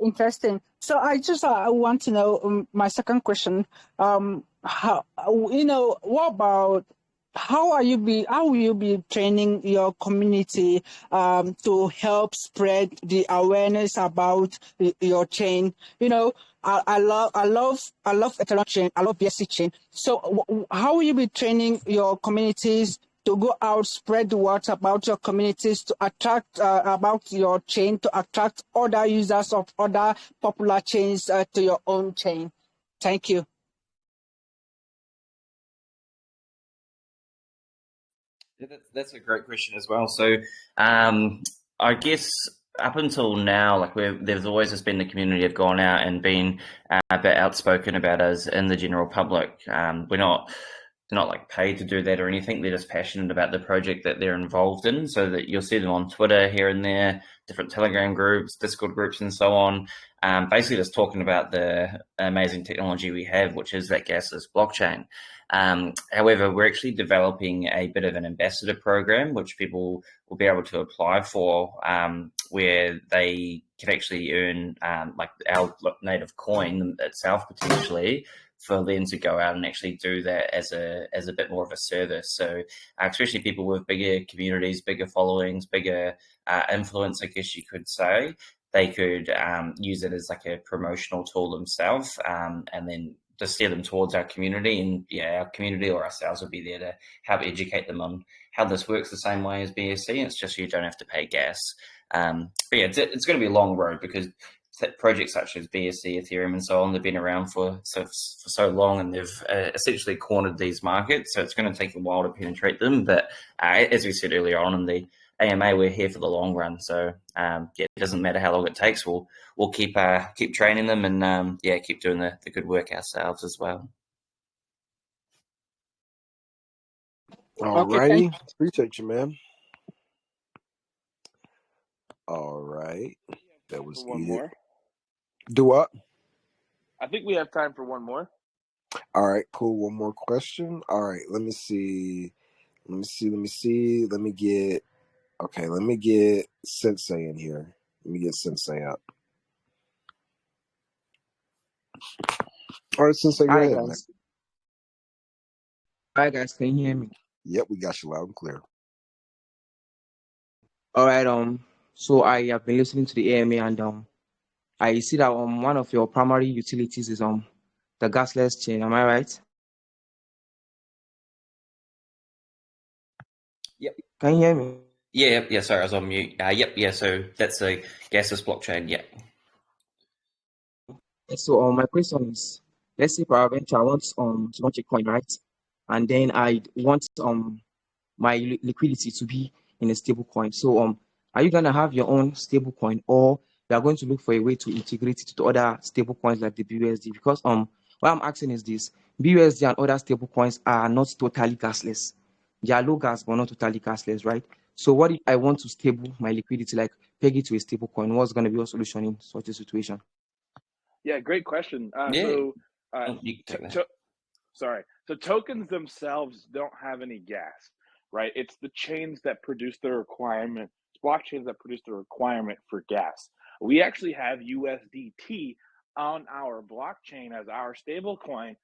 S7: interesting. So I just want to know my second question. How what about how will you be training your community to help spread the awareness about your chain? I love Ethereum chain. I love BSC chain. So how will you be training your communities to go out, spread the word about your communities, to attract about your chain, to attract other users of other popular chains to your own chain? Thank you.
S3: Yeah, that's a great question as well. So, I guess up until now, like there's always just been the community have gone out and been a bit outspoken about us in the general public. They're not like paid to do that or anything. They're just passionate about the project that they're involved in. So that you'll see them on Twitter here and there, different Telegram groups, Discord groups, and so on. Basically, just talking about the amazing technology we have, which is that gasless blockchain. However, we're actually developing a bit of an ambassador program, which people will be able to apply for, where they can actually earn like our native coin itself potentially, for them to go out and actually do that as a bit more of a service. So especially people with bigger communities, bigger followings, bigger influence, I guess you could say, they could use it as like a promotional tool themselves, and then to steer them towards our community. And yeah, our community or ourselves will be there to help educate them on how this works the same way as BSC. It's just you don't have to pay gas. But yeah, it's going to be a long road because projects such as BSC, Ethereum, and so on, they've been around for so long, and they've essentially cornered these markets. So it's going to take a while to penetrate them. But as we said earlier on in the AMA, we're here for the long run. So yeah, it doesn't matter how long it takes. We'll keep training them and keep doing the good work ourselves as well.
S1: Alrighty. Okay, appreciate you, man. All right. That was
S2: one more.
S1: Do what?
S2: I think we have time for one more.
S1: All right, cool. One more question. All right, let me see. Let me get Sensei in here. Let me get Sensei up. All right, Sensei, go ahead, man.
S8: Hi guys, can you hear me?
S1: Yep, we got you loud and clear.
S8: All right, so I have been listening to the AMA and I see that one of your primary utilities is the gasless chain. Am I right?
S3: Yep.
S8: Can you hear me?
S3: Yeah. Sorry, I was on mute. Yeah. So that's a gasless blockchain. Yeah.
S8: So my question is, let's say peradventure I want to launch a coin, right? And then I want my liquidity to be in a stable coin. So are you gonna have your own stable coin, or you are going to look for a way to integrate it to other stable coins like the BUSD? Because what I'm asking is this: BUSD and other stable coins are not totally gasless. they are low gas but not totally gasless, right? So what if I want to stable my liquidity, like peg it to a stable coin? What's going to be your solution in such a situation?
S2: Yeah, great question.
S3: Yeah,
S2: Uh,
S3: you can take that.
S2: so tokens themselves don't have any gas, right? It's the chains that produce the requirement. It's blockchains that produce the requirement for gas. We actually have USDT on our blockchain as our stable coin.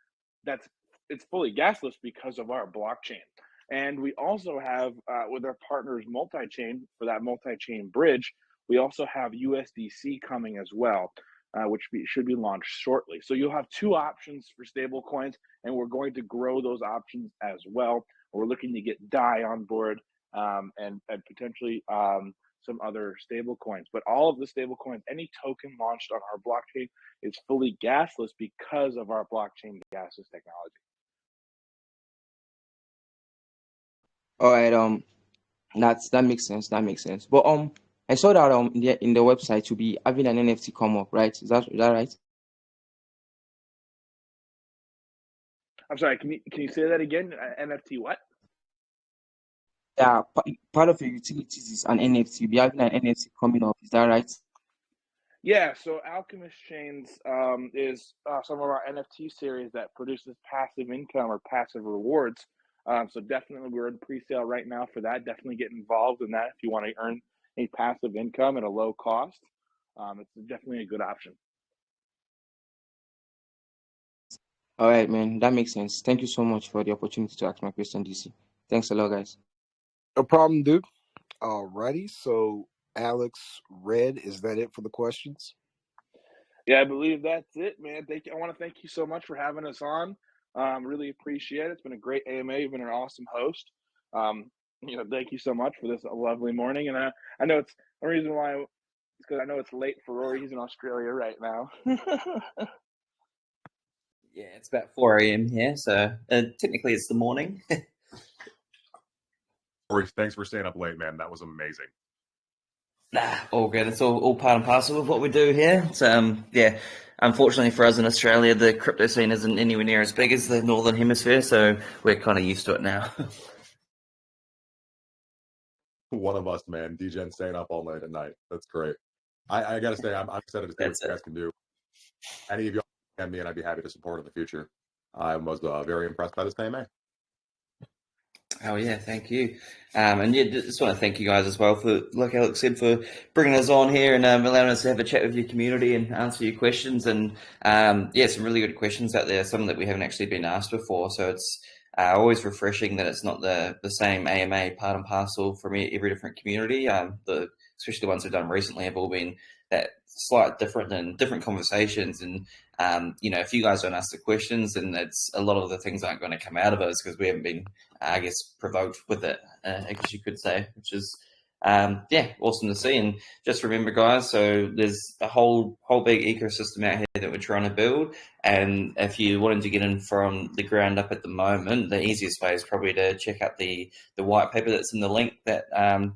S2: It's fully gasless because of our blockchain. And we also have, with our partners multi-chain, for that multi-chain bridge, we also have USDC coming as well, which should be launched shortly. So you'll have two options for stable coins, and we're going to grow those options as well. We're looking to get DAI on board, and potentially some other stable coins. But all of the stable coins, any token launched on our blockchain is fully gasless because of our blockchain gasless technology.
S8: All right, that makes sense. That makes sense. But I saw that in the website to be having an NFT come up, right? Is that right?
S2: I'm sorry. Can you say that again? NFT what?
S8: Yeah, part of your utilities is an NFT. You'll be having an NFT coming up. Is that right?
S2: Yeah, so Alchemy Chains is some of our NFT series that produces passive income or passive rewards. So definitely we're in pre-sale right now for that. Definitely get involved in that if you want to earn a passive income at a low cost. It's definitely a good option.
S8: All right, man. That makes sense. Thank you so much for the opportunity to ask my question, DC. Thanks a lot, guys.
S1: No problem, dude. Alrighty. So, Alex, Red, is that it for the questions?
S2: Yeah, I believe that's it, man. I want to thank you so much for having us on. Really appreciate it. It's been a great AMA. You've been an awesome host. Thank you so much for this lovely morning. And I know it's the reason why it's because I know it's late for Rory. He's in Australia right now.
S3: Yeah, it's about 4 a.m. here, so technically it's the morning.
S9: Rory, thanks for staying up late, man. That was amazing.
S3: Nah, all good. It's all part and parcel of what we do here. So, yeah, unfortunately for us in Australia, the crypto scene isn't anywhere near as big as the Northern Hemisphere, so we're kind of used to it now.
S9: One of us, man. DJ staying up all night at night. That's great. I got to say, I'm excited to see what you guys can do. Any of you can me, and I'd be happy to support in the future. I was very impressed by this AMA.
S3: Oh yeah, thank you. And yeah, just want to thank you guys as well for, like Alex said, for bringing us on here and allowing us to have a chat with your community and answer your questions. And yeah, some really good questions out there, some that we haven't actually been asked before. So it's always refreshing that it's not the same AMA part and parcel from every different community. Especially the ones we've done recently have all been that slight different and different conversations. And if you guys don't ask the questions, then it's a lot of the things aren't going to come out of us because we haven't been, I guess, provoked with it, I guess you could say, which is, awesome to see. And just remember, guys, so there's a whole big ecosystem out here that we're trying to build. And if you wanted to get in from the ground up at the moment, the easiest way is probably to check out the white paper that's in the link that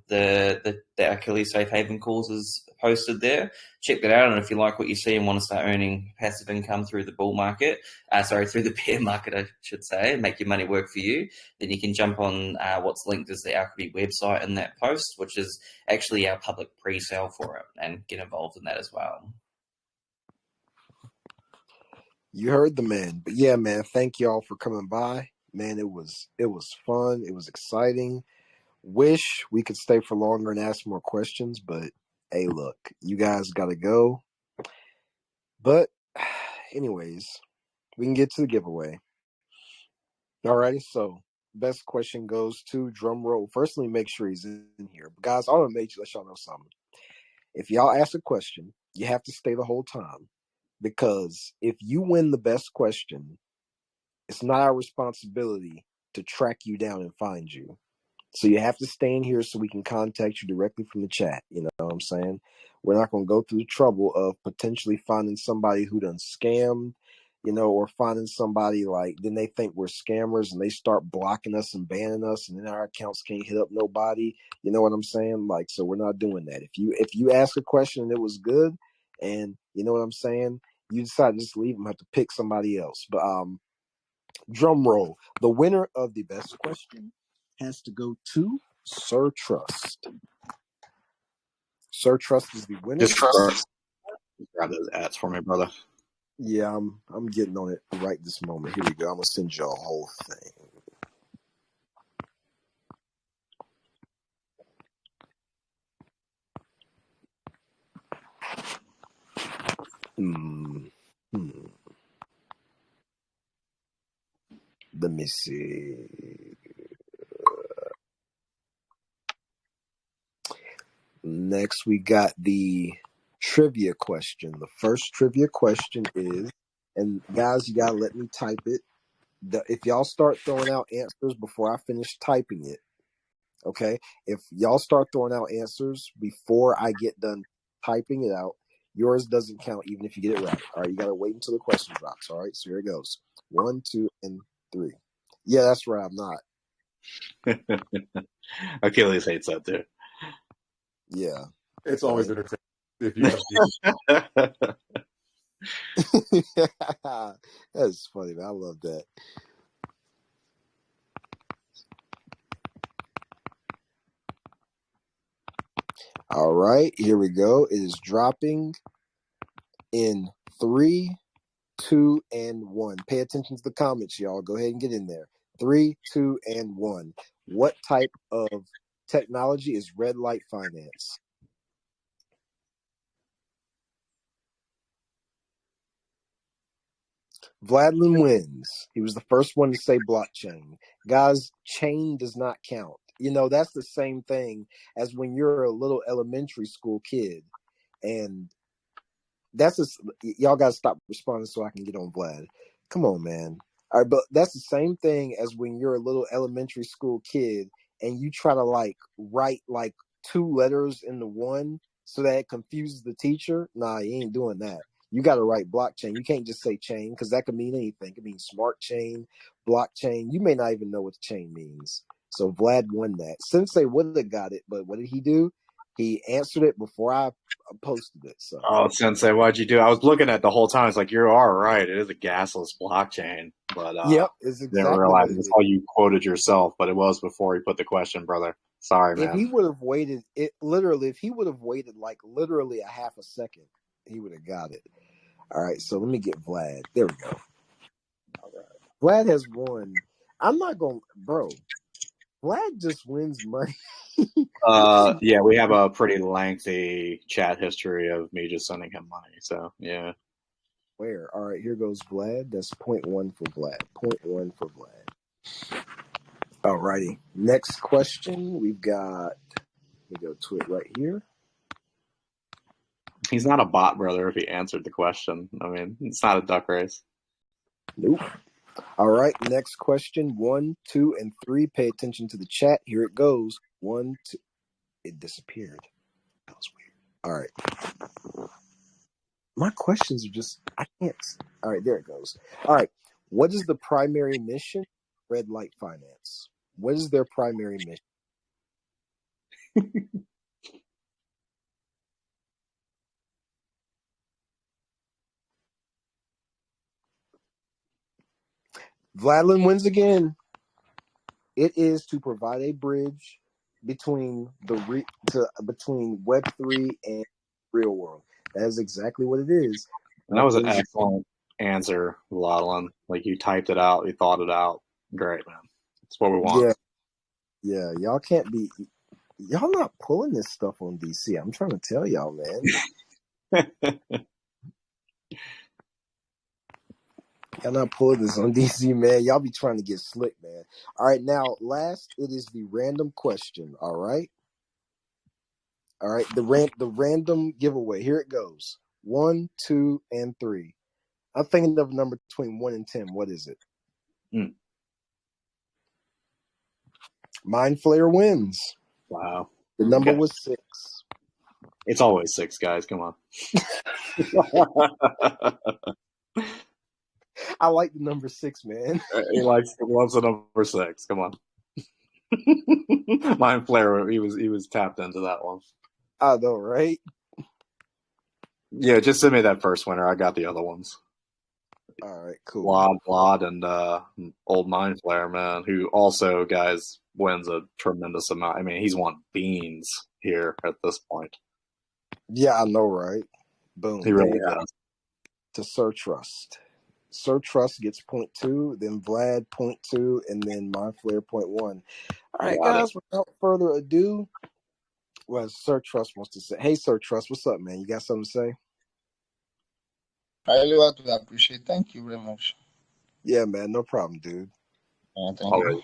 S3: the Achilles Safe Haven course is posted there. Check that out, and if you like what you see and want to start earning passive income through the through the bear market, I should say, and make your money work for you, then you can jump on what's linked as the Alchemy website in that post, which is actually our public pre-sale for it, and get involved in that as well.
S1: You heard the man. But yeah, man, thank y'all for coming by. Man, it was fun. It was exciting. Wish we could stay for longer and ask more questions, but hey, look, you guys got to go. But anyways, we can get to the giveaway. Alrighty, so best question goes to drum roll. First, let me make sure he's in here. But guys, I want to let y'all know something. If y'all ask a question, you have to stay the whole time. Because if you win the best question, it's not our responsibility to track you down and find you. So you have to stay in here so we can contact you directly from the chat. You know what I'm saying? We're not going to go through the trouble of potentially finding somebody who done scammed, or finding somebody like, then they think we're scammers and they start blocking us and banning us, and then our accounts can't hit up nobody. You know what I'm saying? Like, so we're not doing that. If you ask a question and it was good, and you know what I'm saying, you decide to just leave them, have to pick somebody else. But drum roll. The winner of the best question has to go to Sir Trust. Sir Trust is the winner.
S10: Just grab those ads for me, brother.
S1: Yeah, I'm getting on it right this moment. Here we go. I'm gonna send you a whole thing. Let me see. Next, we got the trivia question. The first trivia question is, and guys, you gotta let me type it. If y'all start throwing out answers before I finish typing it, okay? If y'all start throwing out answers before I get done typing it out, yours doesn't count even if you get it right. All right, you gotta wait until the question drops. All right, so here it goes. 1, 2, and 3. Yeah, that's right. I'm not.
S10: Achilles hates that too.
S1: Yeah,
S9: it's always entertaining. If you
S1: that's funny, man. I love that. All right, here we go. It is dropping in 3, 2, and 1. Pay attention to the comments, y'all. Go ahead and get in there. 3, 2, and 1. What type of technology is red light finance? Vladlin wins. He was the first one to say blockchain. Guys, chain does not count. You know, that's the same thing as when you're a little elementary school kid. And that's just, y'all got to stop responding so I can get on Vlad. Come on, man. All right, but that's the same thing as when you're a little elementary school kid and you try to like write like 2 letters into one so that it confuses the teacher. Nah, you ain't doing that. You got to write blockchain. You can't just say chain because that could mean anything. It could mean smart chain, blockchain. You may not even know what chain means. So Vlad won that. Sensei would have got it, but what did he do? He answered it before I posted it. So.
S10: Oh, Sensei, what'd you do? I was looking at it the whole time. It's like, you are right. It is a gasless blockchain. But
S1: yep, it's exactly
S10: didn't realize it's how you quoted yourself, but it was before he put the question, brother. Sorry, man.
S1: If he would have waited, if he would have waited like literally a half a second, he would have got it. All right, so let me get Vlad. There we go. All right. Vlad has won. I'm not going, bro. Vlad just wins money.
S10: Yeah, we have a pretty lengthy chat history of me just sending him money. So, yeah.
S1: Where? All right, here goes Vlad. That's 0.1 for Vlad. 0.1 for Vlad. All righty. Next question. We've got, let me go to it right here.
S10: He's not a bot, brother, if he answered the question. I mean, it's not a duck race.
S1: Nope. All right, next question. 1, 2, and 3. Pay attention to the chat. Here it goes. 1, 2. It disappeared. That was weird. All right. My questions are just, I can't. All right, there it goes. All right. What is the primary mission of Red Light Finance? What is their primary mission? Vladlin wins again. It is to provide a bridge between between Web3 and real world. That is exactly what it is.
S10: And that was an excellent answer, Vladlin. Like, you typed it out, you thought it out. Great, man. That's what we want.
S1: Yeah. Y'all can't be. Y'all not pulling this stuff on DC. I'm trying to tell y'all, man. Y'all not pulling this on DC, man. Y'all be trying to get slick, man. All right, now last it is the random question. All right, the random giveaway. Here it goes. 1, 2, and 3. I'm thinking of a number between 1 and 10. What is it? Mind Flayer wins.
S10: Wow.
S1: The number was 6.
S10: It's always 6, guys. Come on.
S1: I like the number 6, man.
S10: He loves the number 6. Come on. Mind Flayer, he was tapped into that one.
S1: I know, right?
S10: Yeah, just send me that first winner. I got the other ones.
S1: All right, cool.
S10: Vlad, and old Mind Flayer, man, who also, guys, wins a tremendous amount. I mean, he's won beans here at this point.
S1: Yeah, I know, right? Boom.
S10: He
S1: There
S10: really
S1: you go.
S10: has.
S1: To Sir Trust. Sir Trust gets 0.2, then Vlad 0.2, and then Mindflayer 0.1. All right,
S10: Got it.
S1: guys, without further ado, what Sir Trust wants to say. Hey, Sir Trust, what's up, man? You got something to say?
S5: I really want to appreciate. Thank you very much.
S1: Yeah, man, no problem, dude.
S5: Thank you.
S10: Always.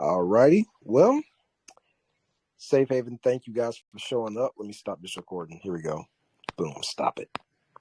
S1: All righty. Well, Safe Haven, thank you guys for showing up. Let me stop this recording. Here we go. Boom, stop it.